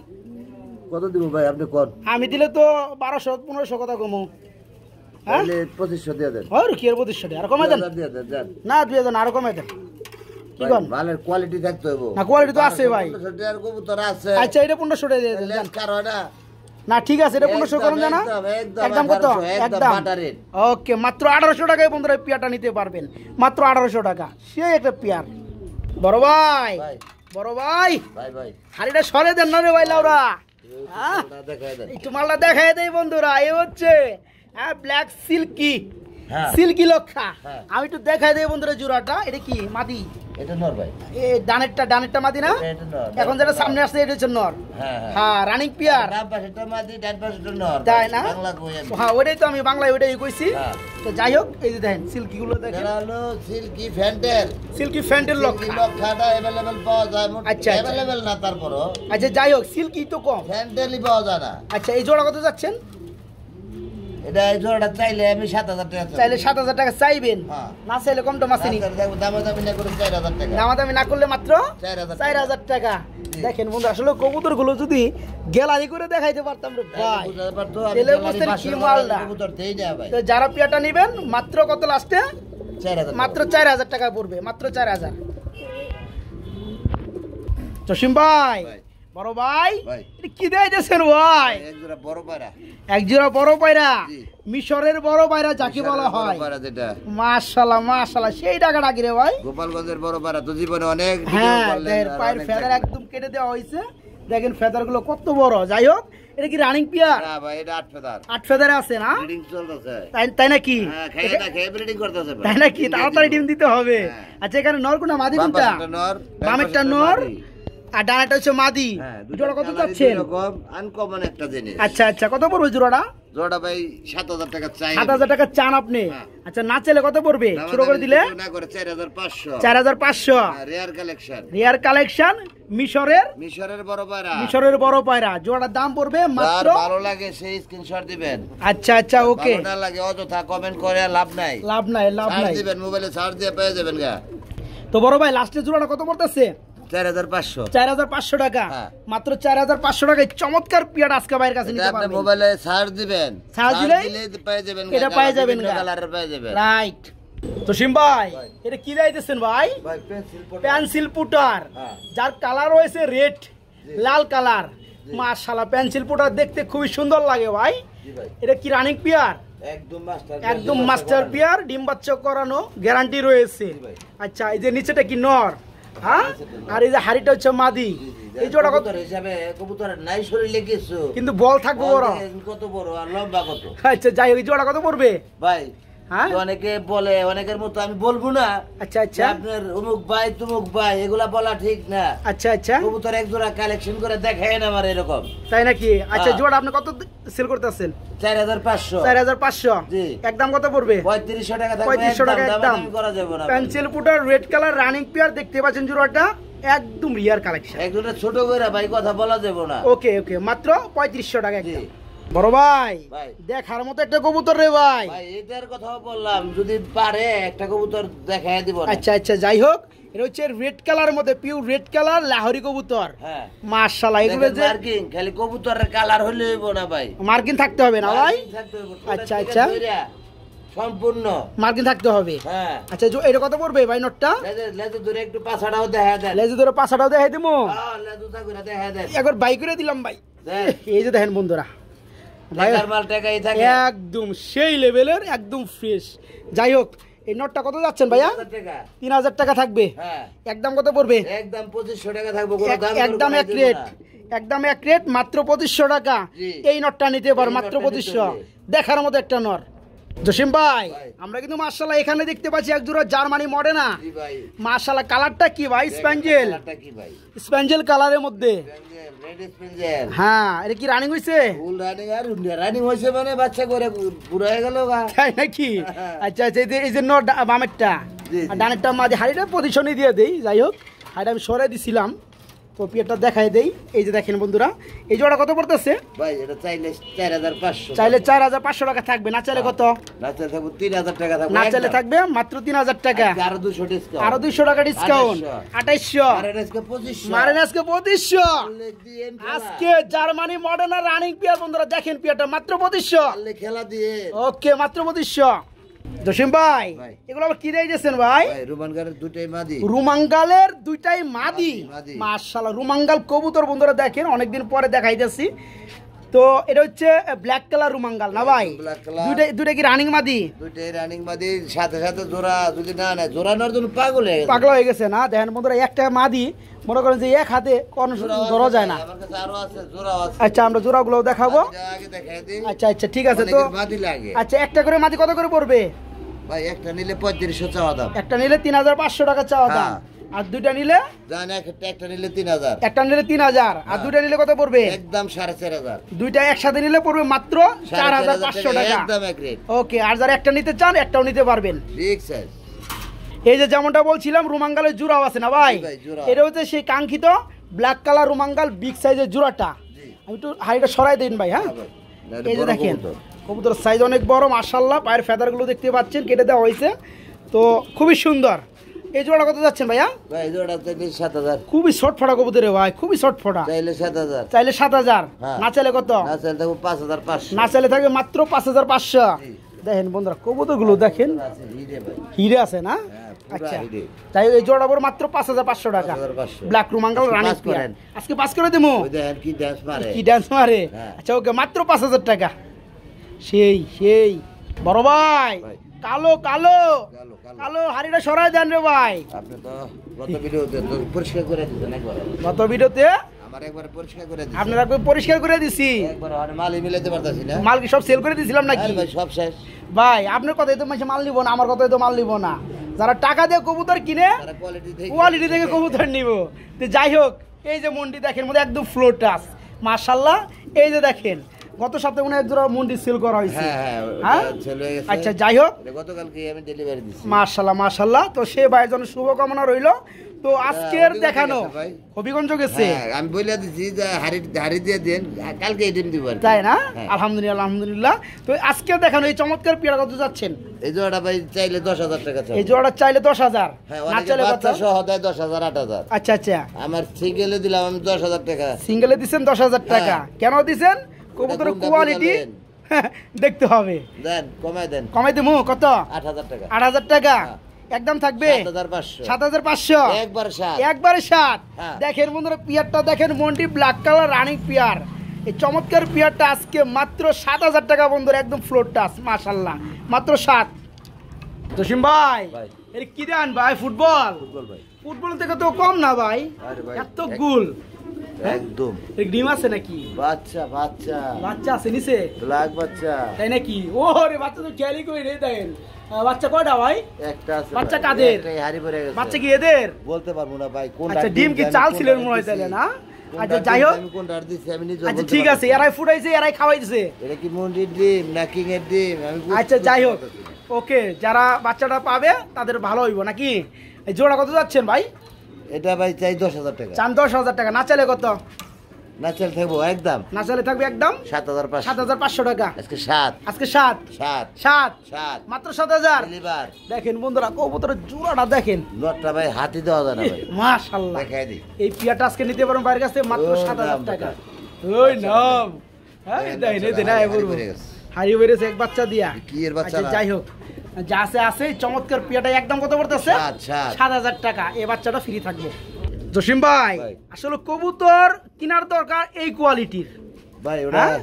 কত দিব ভাই আপনি কোন? আমি দিলে তো 1200-1500 কথা কমো। হ্যাঁ তাহলে 2500 দিয়ে দেন। ওর কি এর 2500 আর কমাই দেন? 2000 দিয়ে দেন জান। না 2000 আরো কমাই দেন। কি কোন? মালের কোয়ালিটি থাকতে হবে। না কোয়ালিটি তো আছে ভাই। 1500 টাকার কবুতর আছে। আচ্ছা এটা 1500 টাকা দিয়ে দেন জান। লেজ কারো না। না ঠিক আছে এটা 1500 করুন জানা। একদম কত? একদম ওকে মাত্র 1800 টাকায় বন্ধুরা পিয়ারটা নিতে পারবেন। মাত্র 1800 টাকা। সেই একটা পিয়ার। বড় ভাই ভাই বড় ভাই ভাই ভাই হাড়িটা সরে দেন না রে ভাই লাউরা। হ্যাঁ ওটা দেখায় দেন। একটু মালটা দেখাই দেই বন্ধুরা। এই হচ্ছে হ্যাঁ ব্ল্যাক সিল্কি, হ্যাঁ সিল্কি লক্ষা। হ্যাঁ। আমি একটু দেখাই দেই বন্ধুরা জোড়াটা। এটা কি মাদি? এটা নর ভাই। এই ডানেরটা মাদি না? এটা নর। এখন যেটা সামনে আসছে এটা হচ্ছে নর। হ্যাঁ হ্যাঁ রানিং পিয়ার। ডান পাশেটা মাদি, ডান পাশেটা নর। তাই না? বাংলা কই আমি। হ্যাঁ ওইটাই তো আমি বাংলায় ওইটাই কইছি। হ্যাঁ। তো যাই হোক এই যে দেখেন সিল্কি গুলো দেখেন। এটা হলো silky fantail. Silky fantail silky লক্ষা। লক্ষাটা अवेलेबल পাওয়া যায়। আচ্ছা, আচ্ছা। अवेलेबल না তারপরও আচ্ছা যাই হোক সিল্কি তো কম। ফ্যান্টেলই পাওয়া যায় না। আচ্ছা এই জোড়া কত যাচ্ছেন? এটা এই জোড়াটা চাইলে আমি 7000 টাকা চাই। চাইলে 7000 টাকা চাইবেন, হ্যাঁ। না চাইলে কম টম আসেনি। দামাদামি না করে 4000 টাকা। দামাদামি না করলে মাত্র 4000 4000 টাকা। দেখেন বন্ধু আসলে কবুতর গুলো যদি গ্যালারি করে দেখাইতে পারতাম রে ভাই, বুঝতে পারতো আমি তাহলে গ্যালারি বুঝতেন কি 500 মালটা। কবুতর দেই না ভাই। তো যারা পিয়াটা নেবেন মাত্র কত লাস্টে? 4000 মাত্র 4000 টাকা পড়বে, মাত্র 4000। জসিম ভাই ভাই। বড় ভাই ভাই। এটা কি দেখাইতেছেন ভাই? এক জোড়া বড় পায়রা। এক জোড়া বড় পায়রা, জি। মিশরের বড় পায়রা যাকে বলা বড় হয়। পায়রা যেটা মাশাআল্লাহ মাশাআল্লাহ সেই টাকাটা কি রে ভাই? গোপালগঞ্জের বড় পায়রা তো জীবনে অনেক হ্যাঁ করলেন, দেখেন আর পায়ের অনেক ফেদার দেখলেন। একদম কেটে দেওয়া হয়েছে। দেখেন ফেদার গুলো কত বড়। যাই হোক এটা কি রানিং পিয়ার? না ভাই এটা 8 ফেদার। 8 ফেদারে আছে না? ব্রিডিং চলতেছে। তাই নাকি? হ্যাঁ খেয়ে না খেয়ে ব্রিডিং করতেছে ভাই। তাই নাকি? তাড়াতাড়ি ডিম দিতে হবে। হ্যাঁ। আচ্ছা এখানে নর কোনটা মাদি বাম কোনটা? পাশেরটা নর, ডান বামেরটা পাশেরটা নর মাদি। আর ডানাটা হচ্ছে মাদি। হ্যাঁ জোড়া কত কালারই চাচ্ছেন? এরকম আনকমন একটা জিনিস। আচ্ছা আচ্ছা কত পড়বে জোড়াটা? জোড়া ভাই 7000 টাকা চাই। 7000 টাকা চান আপনি? হ্যাঁ। আচ্ছা না চাইলে কত পড়বে শুরু করে দিলে? না করে 4500। 4500। Rare collection. রিয়ার কালেকশন মিশরের, মিশরের বড় পায়রা। মিশরের বড় পায়রা। জোড়ার দাম পড়বে মাত্র। যার ভালো লাগে সেই স্ক্রিনশট দিবেন। আচ্ছা আচ্ছা ওকে, ভালো না লাগে অযথা কমেন্ট করে লাভ নাই। লাভ নাই লাভ সার্চ নাই। দিবেন, মোবাইলে সার্চ দিয়ে পেয়ে যাবেন গা। তো বড় ভাই লাস্টের জোড়াটা কত পড়তেছে? 4500। 4500 টাকা। হ্যাঁ। মাত্র 4500 টাকায় চমৎকার পিয়াটা আজকে ভাইয়ের কাছে এটা নিতে আপনি পারবেন। মোবাইলে সার্চ দিবেন, সার্চ দিলেই পেয়ে যাবেন এটা পেয়ে যাবেন গা। কালারের পেয়ে যাবেন। রাইট। তো সিম ভাই এটা কি দাইতেছেন ভাই? ভাই পেন্সিল পেন্সিল পুটার, হ্যাঁ। যার কালার হয়েছে রেড লাল কালার। মাশাআল্লাহ পেন্সিল পুটার দেখতে খুবই সুন্দর লাগে ভাই। জি ভাই এটা কি রানিং পিয়ার? একদম মাস্টার, একদম মাস্টার পিয়ার, ডিম বাচ্চা করানো গ্যারান্টি রয়েছে। ভাই। আচ্ছা এই যে নিচেটা কি নর? হ্যাঁ আর এই যে হাড়িটা হচ্ছে মাদি। এই জোড়া কত? কবুতর হিসাবে কবুতরের নাই শরীরে কিছু, কিন্তু বল থাকবে বড়। কত বড় আর লম্বা কত। আচ্ছা যাই হোক এই জোড়া কত পড়বে ভাই হ্যাঁ? অনেকে বলে, অনেকের মতো আমি বলবো না আচ্ছা যে আচ্ছা আপনার অমুক ভাই তুমুক ভাই, এগুলা বলা ঠিক না। আচ্ছা আচ্ছা কবুতর এক জোড়া কালেকশন করে দেখায় না আমার এরকম। তাই নাকি? আচ্ছা হ্যাঁ। জোড়া আপনি কত সেল করতেছেন? 4500। 4500। জি। একদম কত পড়বে? 3500 টাকা থাকবে। 3500 টাকা একদম। দামাদামি করা যাবে না। Pencil পুটার red colour running peer দেখতে পাচ্ছেন জোড়াটা একদম রিয়ার কালেকশন। একজনে ছোট করে ভাই কথা বলা যাবে না। ওকে ওকে মাত্র 3500 টাকা জি। একদম। বড় ভাই ভাই। দেখার মতো একটা কবুতর রে ভাই। ভাই এটার কথাও বললাম, যদি পারে একটা কবুতর দেখায় দিব না। আচ্ছা আচ্ছা যাই হোক এটা হচ্ছে রেড কালারের মধ্যে পিওর রেড কালার লাহোরি কবুতর। হ্যাঁ মাশাআল্লাহ এগুলো যে মার্কিং খালি কবুতরের কালার হলে হইব না ভাই, মার্কিন থাকতে হবে না ভাই? মার্কিং থাকতে হইব। আচ্ছা, ঠোঁটের আচ্ছা। থেকে ধইরা সম্পূর্ণ। মার্কিন থাকতে হবে। হ্যাঁ আচ্ছা এটা কত পড়বে ভাই নটটা? লেজে ধরে একটু পাছাটাও দেখা দেন। লেজে ধরে পাছাটাও দেখাই দিমু। হ্যাঁ লেজু করে দেখা দেন। একবার বাই করে দিলাম ভাই। দেন। এই যে দেখেন বন্ধুরা ভাই টাকার মাল টাকাই থাকে। একদম সেই লেভেলের একদম ফ্রেশ। যাই হোক এই নটটা কত যাচ্ছেন ভাইয়া? 3000 টাকা। 3000 টাকা থাকবে। হ্যাঁ একদম কত পড়বে? একদম 2500 টাকা থাকবে, কোনো দাম একদম দর এক কমাই রেট, দেব না। একদম এক রেট মাত্র 2500 টাকা। জি। এই নটটা নিতে পার এই মাত্র নটটা নিতে 2500। হবে। দেখার মতো একটা নর। জসিম ভাই ভাই। আমরা কিন্তু মাশাআল্লাহ এখানে দেখতে পাচ্ছি এক জোড়া জার্মানি মডেনা। জি ভাই, মাশাআল্লাহ কালারটা কি ভাই? স্প্যাঞ্জেল, কালারটা কি ভাই? স্প্যাঞ্জেল কালারের মধ্যে। Spangle, red spangle. হ্যাঁ, এটা কি রানিং হইছে? ফুল রানিং, আর রানিং হয়েছে মানে বাচ্চা করে পুরো হয়ে গেল গা। তাই নাকি? আচ্ছা আচ্ছা, এই যে নর বামেরটা জি, আর জি। ডানেরটা মাঝে হাড়িটা পজিশনই দিয়ে দেই। যাই হোক, হাড়িটা আমি সরাই দিছিলাম, তো পিয়ারটা দেখাই দেই। এই যে দেখেন বন্ধুরা, এই জোড়া কত পড়তেছে? ভাই এটা চাইলে 4500, চাইলে 4500 টাকা থাকবে, না চাইলে কত? না চাইলে থাকবো 3000 টাকা থাকবে, না চাইলে একদম। থাকবে মাত্র 3000 টাকা। আরো 200 ডিসকাউন্ট, আরো 200 টাকা ডিসকাউন্ট, 2800। আর আজকে 2500, মারেন আজকে 2500। আল্লে দিয়েন খেলা। আজকে জার্মানি মডার্ন রানিং পিয়ার বন্ধুরা দেখেন, পিয়ারটা মাত্র 2500। আল্লে খেলা দিয়ে ওকে, মাত্র 2500। জসিম ভাই ভাই। এগুলো আবার কি দিয়েছেন ভাই? ভাই রোমানগারের দুটাই মাদি। রুমাঙ্গালের দুইটাই মাদি। মাদি। মাশাআল্লাহ, রুমাঙ্গাল কবুতর বন্ধুরা দেখেন, অনেকদিন পরে দেখাইতেছি। তো এটা হচ্ছে ব্ল্যাক কালার রুমাঙ্গাল না ভাই? Black colour. দুইটা কি রানিং মাদি? দুটাই রানিং মাদি, সাথে সাথে জোড়া যদি না নেয়, জোড়া নেওয়ার জন্য পাগল হয়ে গেছে। পাগলা হয়ে গেছে না? দেখেন বন্ধুরা, একটা মাদি মনে করেন যে এক হাতে কোনো জোড়াও ধরা আছে, যায় না। আমার কাছে আরো আছে, জোড়াও আছে। আচ্ছা, আমরা জোড়াগুলো দেখাবো। মাদিটা আগে দেখাই দিই। আচ্ছা আচ্ছা, ঠিক আছে। তো অনেকের মাদি লাগে। আচ্ছা, একটা করে মাদি কত করে পড়বে? ভাই একটা নিলে 3500 চাওয়া দাম। একটা নিলে 3500 টাকা চাওয়া দাম। হ্যাঁ। আর দুইটা নিলে? জান একটা নিলে 3000, একটা নিলে 3000, আর দুইটা নিলে কত পড়বে? একদম 4500। দুইটা একসাথে নিলে পড়বে মাত্র 4500 টাকা। একদম এক রেট। ওকে, আর যারা একটা নিতে চান একটাও নিতে পারবেন। Big size. এই যে যেমনটা বলছিলাম, রুমাঙ্গালের জোড়াও আছে না ভাই? জি ভাই, জোড়া। এটা হচ্ছে সেই কাঙ্ক্ষিত ব্ল্যাক কালার রুমাঙ্গাল বিগ সাইজের জোড়াটা। জি। আমি একটু হাইটা সরাই দিন ভাই। হ্যাঁ, হ্যাঁ ভাই, না, এটা এই যে বড় দেখেন কবুতর। কবুতরের সাইজ অনেক বড় মাশাআল্লাহ। পায়ের ফেদারগুলো দেখতে পাচ্ছেন, কেটে দেওয়া হয়েছে, তো খুবই সুন্দর। এই জোড়া কত যাচ্ছেন ভাইয়া? ভাই এই জোড়া চাইলে 7000, খুবই শর্ট ফোটা কবুতরে ভাই, খুবই শর্ট ফোটা। চাইলে 7000, চাইলে 7000, হ্যাঁ। না চাইলে কত? না চাইলে থাকবো 5500। না চাইলে থাকবে মাত্র 5500। জি। দেখেন বন্ধুরা, কবুতরগুলো দেখেন, আছে হিরে ভাই। হিরে আছে না? হ্যাঁ, পুরা আচ্ছা, হিরে। তাই এই জোড়া বড় মাত্র 5500 টাকা। 5500 ব্ল্যাক রুমাঙ্গাল আজকে রানিং পাস করেন। আজকে পাস করে দেবো। ওই দেখেন কি ড্যান্স মারে। কি ডান্স মারে। হ্যাঁ। আচ্ছা, ওকে, মাত্র 5000 টাকা। সেই সেই বড় ভাই, ভাই। কালো কালো কালো, কালো। কালো হাড়িটা সরাই দেন রে ভাই। আপনি তো গত ভিডিওতে তো পরিষ্কার করে দিতেন একবার। গত ভিডিওতে আমার একবার পরিষ্কার করে দিতেন। আপনারা পরিষ্কার করে দিছি। একবার আর মালই মিলাতে পারতাছি না। মাল কি সব সেল করে দিছিলাম নাকি? আরে ভাই সব শেষ। ভাই আপনার কথাই তো মাল নিব না, আমার কথাই তো মাল নিব না। যারা টাকা দিয়ে কবুতর কিনে তারা কোয়ালিটি কোয়ালিটি থেকে কবুতর নিব। তো যাই হোক, এই যে মন্ডি দেখেন মধ্যে একদম ফ্লোর টাচ মাশাআল্লাহ। এই যে দেখেন, গত সপ্তাহে মনে হয় এক জোড়া মন্ডি সেল করা হয়েছে। হ্যাঁ হ্যাঁ, হ্যাঁ? ওটা ছেলে হয়ে গেছে। আচ্ছা, যাই হোক, এটা গতকালকে আমি ডেলিভারি দিছি। মাশাআল্লাহ মাশাআল্লাহ। তো সে ভাইয়ের জন্য শুভকামনা রইল। তো আজকের হবিগঞ্জে দেখানো গেছে ভাই। হবিগঞ্জ গেছে, হ্যাঁ, আমি বলে দিছি যে হাড়ি দিয়ে দেন, কালকে এডিম দিব আর কি। তাই না? হ্যাঁ। আলহামদুলিল্লাহ আলহামদুলিল্লাহ। তো আজকের দেখানো এই চমৎকার পেয়ারা কত যাচ্ছেন? এই জোড়াটা ভাই চাইলে 10000 টাকা চাই। এই জোড়াটা চাইলে 10,000, হ্যাঁ, না অনেকে চাইলে কত? বাচ্চা সহ দেয় 10000 8000। আচ্ছা আচ্ছা, আমার সিঙ্গেলে দিলাম আমি 10000 টাকা। সিঙ্গেলে দিছেন 10,000 টাকা। হ্যাঁ। কেন দিছেন? কবুতরের কোনটা কোয়ালিটি বুঝালেন? দেখতে হবে। দেন কমাই দেন। কমাই দেবো কত? 8000 টাকা। 8,000 টাকা হ্যাঁ। একদম থাকবে। 7500। 7,500 একবার 7। একবারে 7। হ্যাঁ। দেখেন বন্ধুরা, পিয়ারটা দেখেন, মন্টি ব্ল্যাক কালার রানিং পিয়ার। এই চমৎকার পিয়ারটা আজকে মাত্র 7,000 টাকা বন্ধুরা, একদম ফ্লোর টাচ মাশাআল্লাহ, মাত্র 7। জসিম ভাই, ভাই। এটা কি দেন ভাই? ফুটবল? ফুটবল ভাই। ফুটবল থেকে তো কম না ভাই, আরে ভাই, এত গুল। একদম এই ডিম আছে নাকি? বাচ্চা বাচ্চা বাচ্চা আছে নিচে, ব্ল্যাক বাচ্চা তাই নাকি? ও রে, বাচ্চা তো খেয়ালই করে রে। দেখেন বাচ্চা কয়টা ভাই? একটা আছে বাচ্চা ভাই। কাদের? একটাই হাড়ি পড়ে গেছে। বাচ্চা কি এদের? বলতে পারবো না ভাই কোন আচ্ছা, ডিম কি চাল ছিলেন মনে হয় তাহলে না? আচ্ছা, যাই হোক, আমি কোন ডার দিছি আমি নিজে আচ্ছা ঠিক আছে, এরাই ফুটাইছে এরাই খাওয়াইছে। এটা কি মন্ডির ডিম না কিং এর ডিম আমি আচ্ছা, যাই হোক, ওকে, যারা বাচ্চাটা পাবে তাদের ভালো হইব নাকি? এই জোড়া কত যাচ্ছেন ভাই? এটা ভাই চাই 10000 টাকা। চান 10,000 টাকা, না চাইলে কত? না চাল থাকবো একদম না চাইলে থাকবে একদম 7500। 7,500 টাকা। আজকে 7 আজকে 7 7 7 7 মাত্র 7,000। ডেলিভার। দেখেন বন্ধুরা, কবুতরের জোড়াটা দেখেন লটটা ভাই হাতি দেওয়া যায় না ভাই। মাশাআল্লাহ। দেখাই দি। এই পিয়াটা আজকে নিতে পারেন বাইরের কাছ থেকে মাত্র ও, 7,000 দাম টাকা। বেটা। ওই নাম, হ্যাঁ দেন এই দেন, এই বলবো হারিয়ে বেরেছে এক বাচ্চা দিয়া। কি এর বাচ্চা আচ্ছা, না? যাই হোক, যা আছে আছে, চমৎকার পিয়াটা একদম কত পড়তেছে? 7,000 টাকা। এই বাচ্চাটা ফ্রি থাকবে। জসিম ভাই, ভাই। আসলে কবুতর কেনার দরকার এই কোয়ালিটির। ভাই ওটা হ্যাঁ?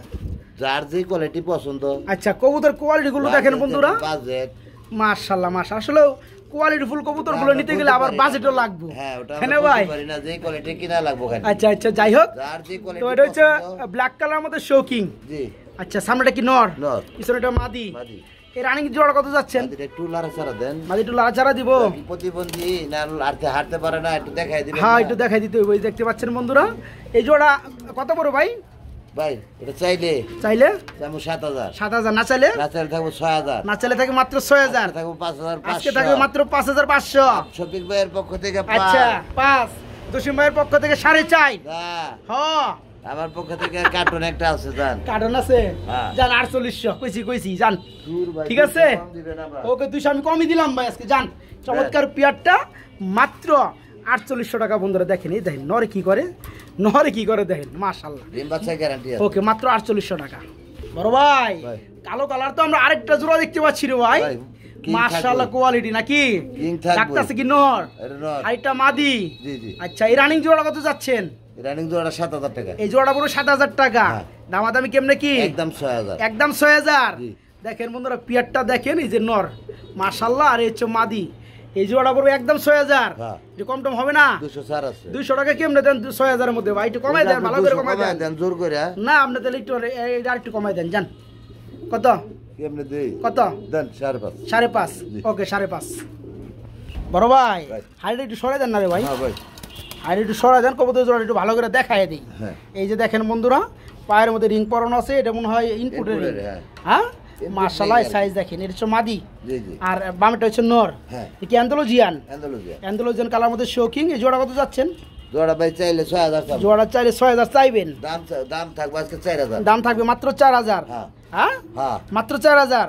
যার যে কোয়ালিটি পছন্দ। আচ্ছা, কবুতর কোয়ালিটি গুলো দেখেন বন্ধুরা, বাজেট। মাশাআল্লাহ মাশাআল্লাহ। আসলে কোয়ালিটি ফুল কবুতর গুলো নিতে গেলে আবার বাজেটও লাগবে। হ্যাঁ, ওটা হ্যাঁ আমরা ভাই? বলতে পারি না যে কোয়ালিটি কিনা লাগবে ওখানে। আচ্ছা আচ্ছা, যাই হোক, যার যে তো কোয়ালিটি এটা হচ্ছে ব্ল্যাক কালার মধ্যে শোকিং। জি আচ্ছা, সামনেটা কি নর? নর। পিছনেটা মাদি। মাদি। এই রানিং জোড়া কত যাচ্ছেন? একটু লাড়াচাড়া দেন। মাঝে একটু লাড়াচাড়া দিব। প্রতিবন্ধী না হাঁটতে পারে না, একটু দেখাই দিবেন। হ্যাঁ একটু দেখাই দিতে হবে। দেখতে পাচ্ছেন বন্ধুরা এই জোড়া কত বড় ভাই? ভাই এটা চাইলে 7,000। 7,000 না চাইলে? না চাইলে থাকবো 6,000। না চাইলে থাকে মাত্র 6,000। থাকবো 5,500। আজকে থাকবে মাত্র 5,500। শফিক ভাইয়ের পক্ষ থেকে আচ্ছা 5। জসিম ভাইয়ের পক্ষ থেকে 4.5। হ্যাঁ আমার পক্ষ থেকে কার্টুন একটা আছে জান। কার্টুন আছে জান 4800 কইছি জান। ঠিক আছে ওকে 200 আমি কমই দিলাম ভাই আজকে জান। চমৎকার পেয়ারটা মাত্র 4800 টাকা। বন্ধুরা দেখেন এই দেখেন নরে কি করে দেখেন মাশাআল্লাহ। ডিম বাচ্চা গ্যারান্টি আছে। ওকে মাত্র 4800 টাকা। বড় ভাই কালো কালার তো আমরা আরেকটা জোড়া দেখতে পাচ্ছি রে ভাই। মাশাআল্লাহ কোয়ালিটি নাকি? ডাকতাছে কি নর? আরেকটা মাদি। জি জি। আচ্ছা এই রানিং জোড়া কত যাচ্ছেন? রানিং জোড়াটা 7,000 টাকা। এই জোড়াটা পুরো 7,000 টাকা। দামাদামি কেমনে কি? একদম 6,000। একদম 6,000। দেখেন বন্ধুরা পিয়ারটা দেখেন এই যে নর মাশাআল্লাহ আর এই হচ্ছে মাদি। এই জোড়াটা পুরো একদম 6,000। যে কম টম হবে না? 200 ছাড় আছে। 200 টাকা কেমনে দেন 6,000 এর মধ্যে ভাই? একটু কমাই দেন, ভালো করে কমাই দেন। জোর করে না আপনি তাহলে একটু এটা আরেকটু কমাই দেন জান। কত কেমনে দেই? কত দেন 5.5। 5.5 ওকে 5.5। বড় ভাই হাইটা একটু সরাই দেন না রে ভাই। হ্যাঁ ভাই হাইটা একটু সরাই দেন, কবুতর জোড়া একটু ভালো করে দেখায় দিই। এই যে দেখেন বন্ধুরা পায়ের মধ্যে রিং পরানো আছে, এটা মনে হয় ইনপুটের রিং। হ্যাঁ মাশাআল্লাহ সাইজ দেখেন, এটা হচ্ছে মাদি। জি জি। আর বামেটা হচ্ছে নর। হ্যাঁ কি অ্যান্ডালুজিয়ান কালার মধ্যে শোকিং। এই জোড়া কত যাচ্ছেন? জোড়া ভাই চাইলে 6,000 টাকা। জোড়া চাইলে 6,000 চাইবেন। দাম থাকবে আজকে 4,000। দাম থাকবে মাত্র 4,000। হ্যাঁ মাত্র 4,000।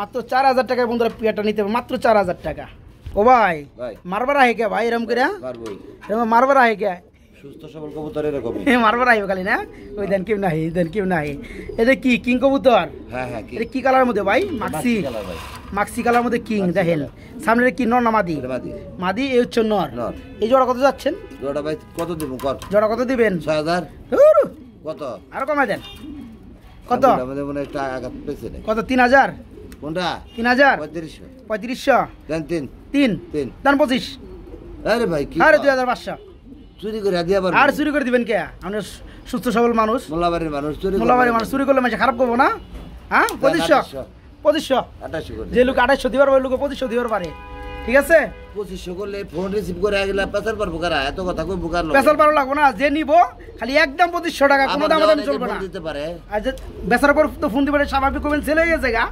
মাত্র 4,000 টাকায় বন্ধুরা পিয়াটা নিতে হবে মাত্র 4,000 টাকা। ও ভাই মারবার আহে কে ভাই এরকম করে? এরকম মারবার আহে কে? সুস্থ সবল কবুতর এরকম মারবার আইবে খালি না? ওই দেন কেউ নাই এটা কি কিং কবুতর? হ্যাঁ এটা কি কালার মধ্যে ভাই? মাক্সি কালার মধ্যে কিং। দেখেন সামনে কি নর না মাদি? মাদি। এই হচ্ছে নর। এই জোড়া কত যাচ্ছেন? জোড়া ভাই কত দিব? জোড়া কত দিবেন? 6,000। কত আরো কমাই দেন। কত? আমাদের মনে একটা আঘাত পেছে না। কত? 3,000। কোনটা? 3,000। 3500। দেন 3 দেন 25। আরে ভাই কি? আরে 2,500 চুরি করে দিয়া পারবেন? আর চুরি করে দিবেন কে? আমরা সুস্থ সবল মানুষ। মোল্লাবাড়ির মানুষ চুরি করলে মানুষ খারাপ করবো না? হ্যাঁ 2500 যে লোক 2800 দিবার ওই লোক 2500 দিবার পারে। ঠিক আছে 2500 করলে ফোন রিসিভ করে আগলা পেছাল পারবো কারা? এত কথা কই বুকার লোক পেছাল পারো লাগবো না। যে নিব খালি একদম 2500 টাকা, কোনো দাম দাম চলবে না। দিতে পারে আর যে বেচার পর তো ফোন দিবে স্বাভাবিক কমেন্ট ছেলে গেছে গা।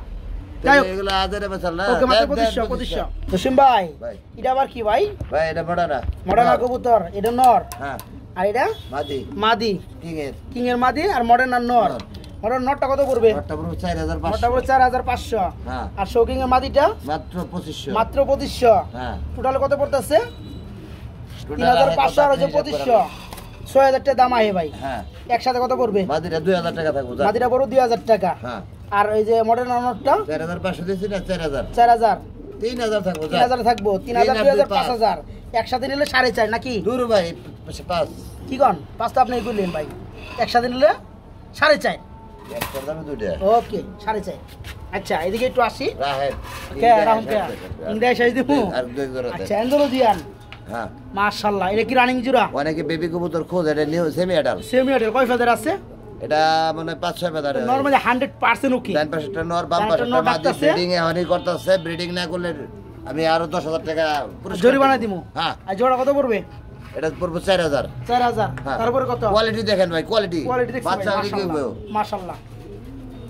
যাই হোক এগুলা আজারে বেচাল না। ওকে মাত্র 2500। জসিম ভাই এটা আবার কি ভাই? ভাই এটা মডার্ন কবুতর। এটা নর। হ্যাঁ আর এটা মাদি। কিং এর মাদি আর মডার্ন আর নর। মডার্ন নরটা কত পড়বে? নরটা পড়বে 4,500। নরটা পড়বে 4,500। হ্যাঁ আর শোকিং এর মাদিটা মাত্র 2500। মাত্র 2500। হ্যাঁ টোটাল কত পড়তেছে? 3,500 আর 2500 6,000 টাকা দাম আহে ভাই। হ্যাঁ একসাথে কত পড়বে? মাদিরা 2,000 টাকা থাকবে। মাদিরা পড়বে 2,000 টাকা। হ্যাঁ আর এই যে মডার্ন নরটা 4,500 দিছি না? 4,000 3,000 থাকবে। 3,000 থাকবো। 3,000 2,000 5,000 একসাথে নিলে 4.5 নাকি? দূর ভাই 5 কি কোন? 5 তো আপনি বললেন ভাই, একসাথে নিলে 4.5। একটার দামে দুইটা। ওকে 4.5। আচ্ছা এদিকে একটু আসি। রাহেব কে রাহুল কে ইন্ডিয়া সাইজ দিমু। আর দুই জোড়া। আচ্ছা অ্যান্ডালুজিয়ান। হ্যাঁ মাশাআল্লাহ এটা কি রানিং জোড়া? অনেকে বেবি কবুতর খোঁজ। এটা নিউ সেমি অ্যাডাল্ট কয় ফেদার আছে? এটা মানে 5-6 ফেদার। নরমালি 100% ওকে। ডান পাশেরটা নর, বাম পাশেরটা মাদি। ব্রিডিং এ হনি করতেছে। ব্রিডিং না করলে আমি আরো 10,000 টাকা পুরস্কার জরিমানা দিমু। হ্যাঁ আর জোড়া কত পড়বে? এটা পড়বে 4,000। তারপরে কত? কোয়ালিটি দেখেন ভাই, কোয়ালিটি দেখছেন বাচ্চা লিখবে মাশাআল্লাহ।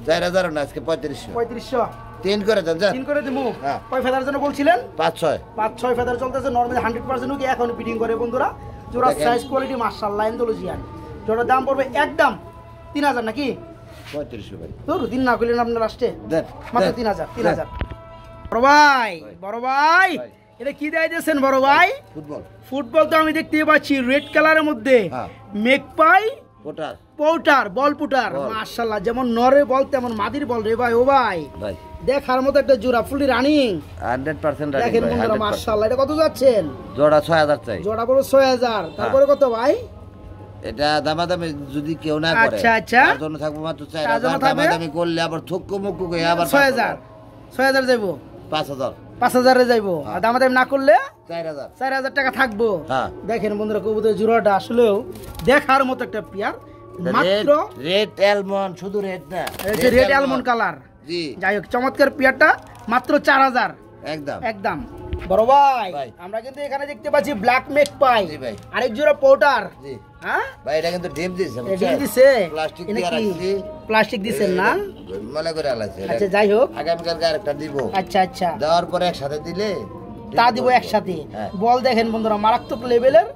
4,000 না আজকে 3500। 3500 3 করে দেন। যা 3 করে দিমু। হ্যাঁ কয় ফেদার জন্য বলছিলেন? 5-6 ফেদার চলতেছে। নরমালি 100% কি এখন ফিটিং করে বন্ধুরা। জোড়া সাইজ কোয়ালিটি মাশাআল্লাহ অ্যান্ডালুজিয়ান। জোড়া দাম পড়বে একদম 3,000 নাকি? 3500 ভাই। তো দিন না কইলেন আপনি লাস্টে দেন মাত্র 3,000। বড় ভাই এটা কি দিয়েছেন বড় ভাই? ফুটবল তো আমি দেখতে পাচ্ছি রেড কালারের মধ্যে। মেকপাই পোটার বল পুটার মাশাআল্লাহ। যেমন নরের বল তেমন মাদির বল রে ভাই। ও ভাই দেখার মতো একটা জোড়া ফুলি রানিং 100% রানিং। দেখেন বন্ধুরা মাশাআল্লাহ। এটা কত যাচ্ছেন? জোড়া 6,000 চাই। জোড়া বড় 6,000। তারপরে কত ভাই? এটা দামাদামি যদি কেউ না করে তার জন্য থাকবে মাত্র 4,000। দামাদামি করলে আবার থুকু মুকু কই আবার 6,000 যাইবো। 5,000 এ যাইবো। আর দামাদামি না করলে 4,000 টাকা থাকবো। দেখেন বন্ধুরা কবুতরের জোড়াটা আসলেও দেখার মতো একটা পেয়ার। মাত্র রেড অ্যালমন্ড, শুধু রেড না, রেড অ্যালমন্ড কালার। জি যাই হোক চমৎকার পেয়ারটা মাত্র 4000 একদম একদম। বড় ভাই ভাই। আমরা কিন্তু এখানে দেখতে পাচ্ছি ব্ল্যাক মেক পাই, জি ভাই। আরেক জোড়া পোর্টার। জি হ্যাঁ ভাই, এটা কিন্তু ডিম দিছে ডিম দিছে, প্লাস্টিক এটা দিয়ে কি রাখছি, প্লাস্টিক দিছেন না? মনে করে আলাইছে। আচ্ছা যাই হোক, আগামীকালকে আরেকটা দিব, আচ্ছা আচ্ছা দেওয়ার পরে একসাথে দিলে তা দিব একসাথে। হ্যাঁ। বল দেখেন বন্ধুরা মারাত্মক লেভেলের,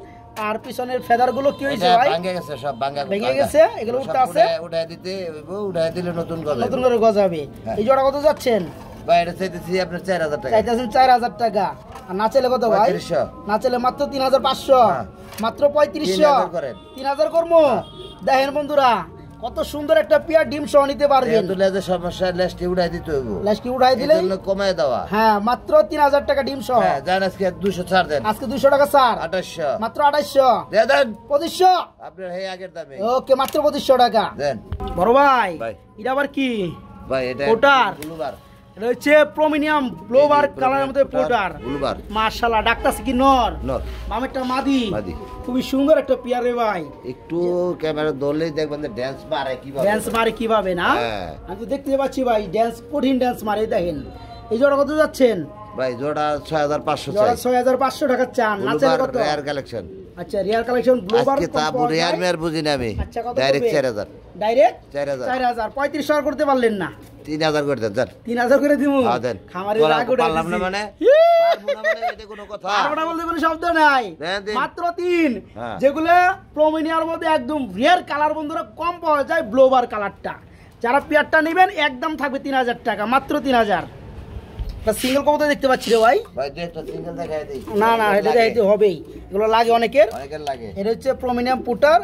আর পিছনের ফেদার গুলো কি হয়েছে এটা ভাই? ভাঙে গেছে, সব ভেঙে গেছে, এগুলো উঠতে আছে, উঠায় দিতে হইব, উঠায় দিলে নতুন গজাবে। নতুন করে গজাবে। হ্যাঁ। এই জোড়া কত যাচ্ছেন? ভাই এটা চাইতেছি আপনার 4000 টাকা। চাইতেছেন 4000 টাকা, আর না চাইলে কত ভাই? 3500। না চাইলে মাত্র 3500, হ্যাঁ। মাত্র 3500। 3000 করেন। 3000 করবো। দেখেন বন্ধুরা কত সুন্দর একটা পেয়ার ডিম সহ নিতে পারবেন। যেহেতু লেজের সমস্যা, লেজটি উঠাই দিতে হইব, লাস্টকে উঠাই দিলে এই জন্য কমায় দেওয়া। হ্যাঁ মাত্র 3000 টাকা ডিম সহ। হ্যাঁ জান, আজকে 200 ছাড় দেন, আজকে 200 টাকা স্যার, 2800 মাত্র 2800, দিয়ে দেন 2500। আপনার এই আগের দামে ওকে মাত্র 2500 টাকা। দেন। বড় ভাই ভাই। এটা আবার কি? ভাই এটা পোটার। ব্লুবার, এটা হচ্ছে প্রমিনিয়াম ব্লোবার কালারের মধ্যে পোটার। ব্লুবার মাশাআল্লাহ, ডাকতাছে কি নর? নর, বামেরটা মাদি। মাদি। খুবই সুন্দর একটা পেয়ার রে ভাই। একটু ক্যামেরা ধরলেই দেখবেন যে ড্যান্স মারে কিভাবে। ড্যান্স মারে কিভাবে না? হ্যাঁ। আমি তো দেখতে পাচ্ছি ভাই ড্যান্স, কঠিন ড্যান্স মারে। দেখেন এই জোড়া কত যাচ্ছেন? ভাই জোড়া 6500 জোড়া চাই। 6500 টাকা চান, না চাইলে ব্লুবার কত? Rare collection. আচ্ছা রিয়ার কালেকশন ব্লোবার আজকে তা রেয়ার মেয়ার বুঝি না আমি, আচ্ছা কত ডাইরেক্ট করবে? 4000। ডাইরেক্ট 4000 4000। 3500 আর করতে পারলেন না? 3000 করে দেন স্যার। 3000 করে দিমু। হ্যাঁ, দেন। খামারে বলা- রাগ উঠাই পারলাম না দিছি। মানে? ইয়ে! পারবো না মানে এটা কোনো কথা? পারবো না বলতে কোনো শব্দ নাই। দেন, দেন। মাত্র 3, হ্যাঁ। যেগুলো প্রমিনিয়ার মধ্যে একদম রিয়ার কালার বন্ধুরা, কম পাওয়া যায় ব্লোবার কালারটা। যারা পেয়ারটা নেবেন একদম থাকবে 3000 টাকা, মাত্র 3000। সিঙ্গেল কবুতর দেখতে পাচ্ছি রে ভাই। ভাই দুই একটা সিঙ্গেল দেখাই দেই। না না এটা দেখাইতে হবেই, এগুলো লাগে অনেকের। অনেকের লাগে। এটা হচ্ছে প্রমিনিয়াম পুটার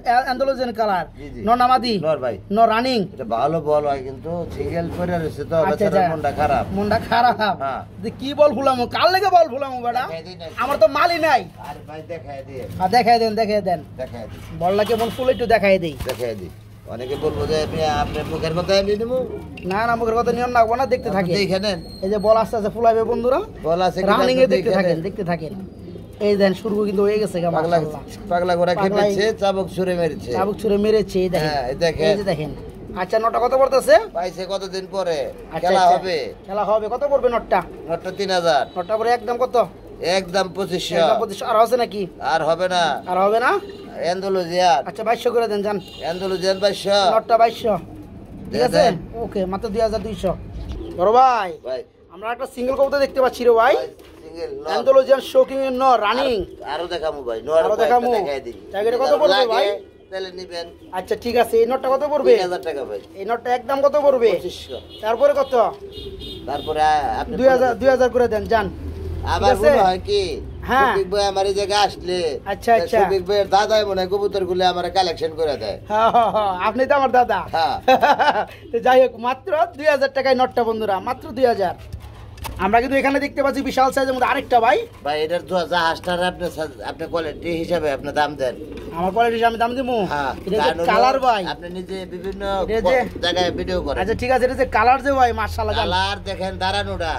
অ্যান্ডালুজিয়ান কালার, জি, জি। ননামাদি, নর ভাই। নর রানিং। এটা ভালো বল হয় কিন্তু সিঙ্গেল পরে রয়েছে তো, আচ্ছা, বেচারার আচ্ছা। মনটা খারাপ। মনটা খারাপ। হ্যাঁ। যে কি বল ভুলামো, কার লেগে বল ভুলামো বেটা? দেখাই দিই না। আমার তো মালই নাই। আরে ভাই দেখাই দিয়ে, আর দেখাই দেন, দেখাই দেন, দেখাই দিই, বলটা কেমন ফুল একটু দেখাই দেই। দেখাই দিই। অনেকে বলবো যে আপনি আপনার মুখের কথা আমি নেবো, না না মুখের কথা নিয়ম রাখবো না, দেখতে থাকে। দেখে নেন। এই যে বল আস্তে আস্তে ফুলাবে বন্ধুরা, বল আছে কি রানিং এ না দেখতে দেখে থাকেন, নেন। দেখতে থাকেন। এই দেন শুরু কিন্তু হয়ে গেছে গা, পাগলা মাশাআল্লাহ। পাগলা ঘোড়া পাগলাই- খেপেছে, চাবুক ছুঁড়ে মেরেছে। চাবুক ছুঁড়ে মেরেছে, এই দেখেন। হ্যাঁ, এই দেখেন। এই যে দেখেন। আচ্ছা নটা কত পড়তেছে? পাইছে কতদিন পরে আচ্ছা, খেলা আচ্ছা। হবে। খেলা হবে, কত পড়বে নটটা? নটটা 3000, নটটা পরে একদম কত? একদম 2500। একদম 2500। আর আছে নাকি? আর হবে না। আর হবে না? এন্ডোলজিয়ান, আচ্ছা 2200 করে দেন, যান। এন্ডোলজিয়ান 2200। নটটা 2200, ঠিক আছে? দেন। ওকে মাত্র 2200। বড় ভাই ভাই আমরা একটা সিঙ্গেল কবুতর দেখতে পাচ্ছি রে ভাই, সিঙ্গেল অ্যান্ডালুজিয়ান শোকিং এর নর রানিং। আরো দেখামু ভাই, আরো দেখামু। দেখাই দিই। জায়গাটা কত পড়বে ভাই? তাহলে নিবেন আচ্ছা ঠিক আছে, এই নটটা কত পড়বে? 3000 টাকা ভাই। এই নটটা একদম কত পড়বে? 2500। তারপরে কত? তারপরে আপনি 2000 করে দেন, যান। আবার ঠিক আছে? মনে হয় কি হ্যাঁ। শফিক ভাই আমার এই জায়গায় আসলে, আচ্ছা, আচ্ছা। শফিক ভাইয়ের দাদাই মনে হয় কবুতর গুলো আমার কালেকশন করে দেয়। হ্যাঁ, হ্যাঁ, হ্যাঁ, আপনি তো আমার দাদা। হ্যাঁ। তো যাই হোক মাত্র 2000 টাকায় নটটা বন্ধুরা, মাত্র 2000। আমরা কিন্তু এখানে দেখতে পাচ্ছি বিশাল সাইজের মধ্যে আরেকটা ভাই। ভাই এটার তো জাহাজটার আপনি কোয়ালিটি হিসাবে আপনি দাম দেন। আমার কোয়ালিটি আমি দাম দিব। হ্যাঁ, এটা যে কারণ হলো কালার ভাই। আপনি নিজে বিভিন্ন এটা যে- জায়গায় ভিডিও করেন। আচ্ছা ঠিক আছে, এটা যে কালার যে ভাই মাশাআল্লাহ, জান। কালার দেখেন দাঁড়ানোটা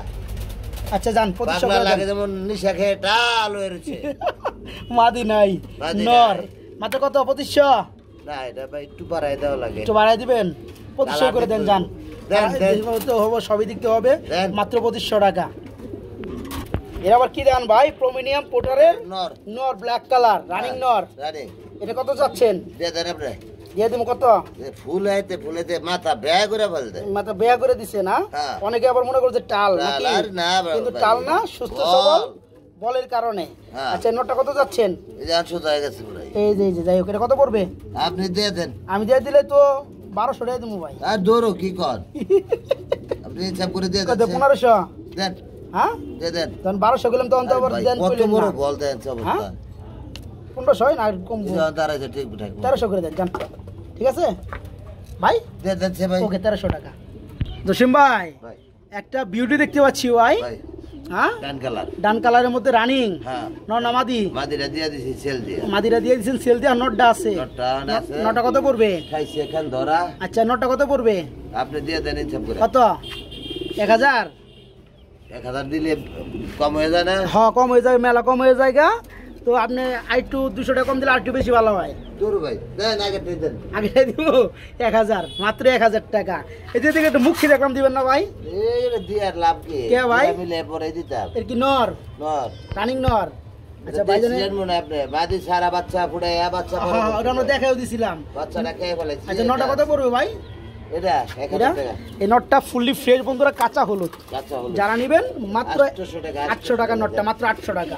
আচ্ছা যান 2500 পাগলা করে লাগে দেন। যেমন নিশা খেয়ে টাল হয়েছে। মাদি নাই, মাদি নর। নাই। মাত্র কত? 2500। না এটা ভাই একটু বাড়াই দেওয়া লাগে। একটু বাড়াই দিবেন, 2500 করে দেন, যান। দেন, দেন। তো হবে, সবই দেখতে হবে। দেন। মাত্র 2500 টাকা। এর আবার কি দেন ভাই? প্রমিনিয়াম পোটারের নর নর, ব্ল্যাক কালার রানিং নর। জানি এটা কত চাচ্ছেন? দিয়ে দেন আপনি। দিয়ে দিব কত? ফুল আইতে ফুলেতে মাথা ব্যয় করে ফেলতে। মাথা বেয়া করে দিছে না? হ্যাঁ। অনেকে আবার মনে করছে টাল টাল, নাকি? আর না ভাই, কিন্তু ভাই। টাল না, সুস্থ বল। সবল বলের কারণে। হ্যাঁ। আচ্ছা নটটা কত যাচ্ছেন? এই যে 800 হয়ে গেছে পুরাই। এই যে যাই হোক, এটা কত পড়বে? আপনি দিয়ে দেন। আমি দিয়ে দিলে তো 1200 টাকা দিব ভাই। আর দৌড়ো কি কর, আপনি হিসাব করে দিয়ে কত? দেন। 1500? দেন, হ্যাঁ দিয়ে দেন। তখন 1200 গেলাম, তখন তো আবার ভাই, দেন কত কইলেন বড় না। বল দেন সব অবস্থা। হ্যাঁ? 1500 হয় না, আর কম? এই যে দাঁড়াইছে ঠিক ঠাক। 1300 করে দেন, যান। ঠিক আছে ভাই? দিয়ে দেন সে ভাই। ওকে 1300 টাকা। জসিম ভাই ভাই একটা বিউটি দেখতে পাচ্ছি ভাই। ভাই হ্যাঁ ডান কালার। ডান কালারের মধ্যে রানিং হ্যাঁ। ননামাদি। মাদিরা দিয়ে দিছি সেল দিয়ে। মাদিরা দিয়ে দিয়েছেন, সেল দিয়ে, আর নটটা আছে। নটটা আছে। নটা কত পড়বে? খাইছে এখান ধরা। আচ্ছা নটটা কত পড়বে? আপনি দিয়ে দেন হিসাব করে। কত? 1000? 1000 দিলে কম হয়ে যায় না? হ্যাঁ কম হয়ে যাবে, মেলা কম হয়ে যায় গা। তো আপনি আরেকটু 200 টাকা কম দিলে আর একটু বেশি ভালো হয়। দূর ভাই দেন আগে দেন আগে দিব 1000, মাত্র 1000 টাকা। এই যে থেকে একটু মুখি দেখলাম দিবেন না ভাই? এই দিয়ে আর লাভ কি? কে ভাই? মিলে পরে দিতাম। এর কি নর? নর। রানিং নর। আচ্ছা ভাই জানেন মনে আপনি বাদি সারা বাচ্চা ফুড়ে বাচ্চা পরে। হ্যাঁ ওটা আমরা দেখাও দিছিলাম। বাচ্চাটা খেয়ে ফেলেছি। আচ্ছা নটা কত পড়বে ভাই? এটা 1000 টাকা। এই নটটা ফুললি ফ্রেশ বন্ধুরা, কাঁচা হলুদ। কাঁচা হলুদ। যারা নেবেন মাত্র 800 টাকা। 800 টাকা নটটা, মাত্র 800 টাকা।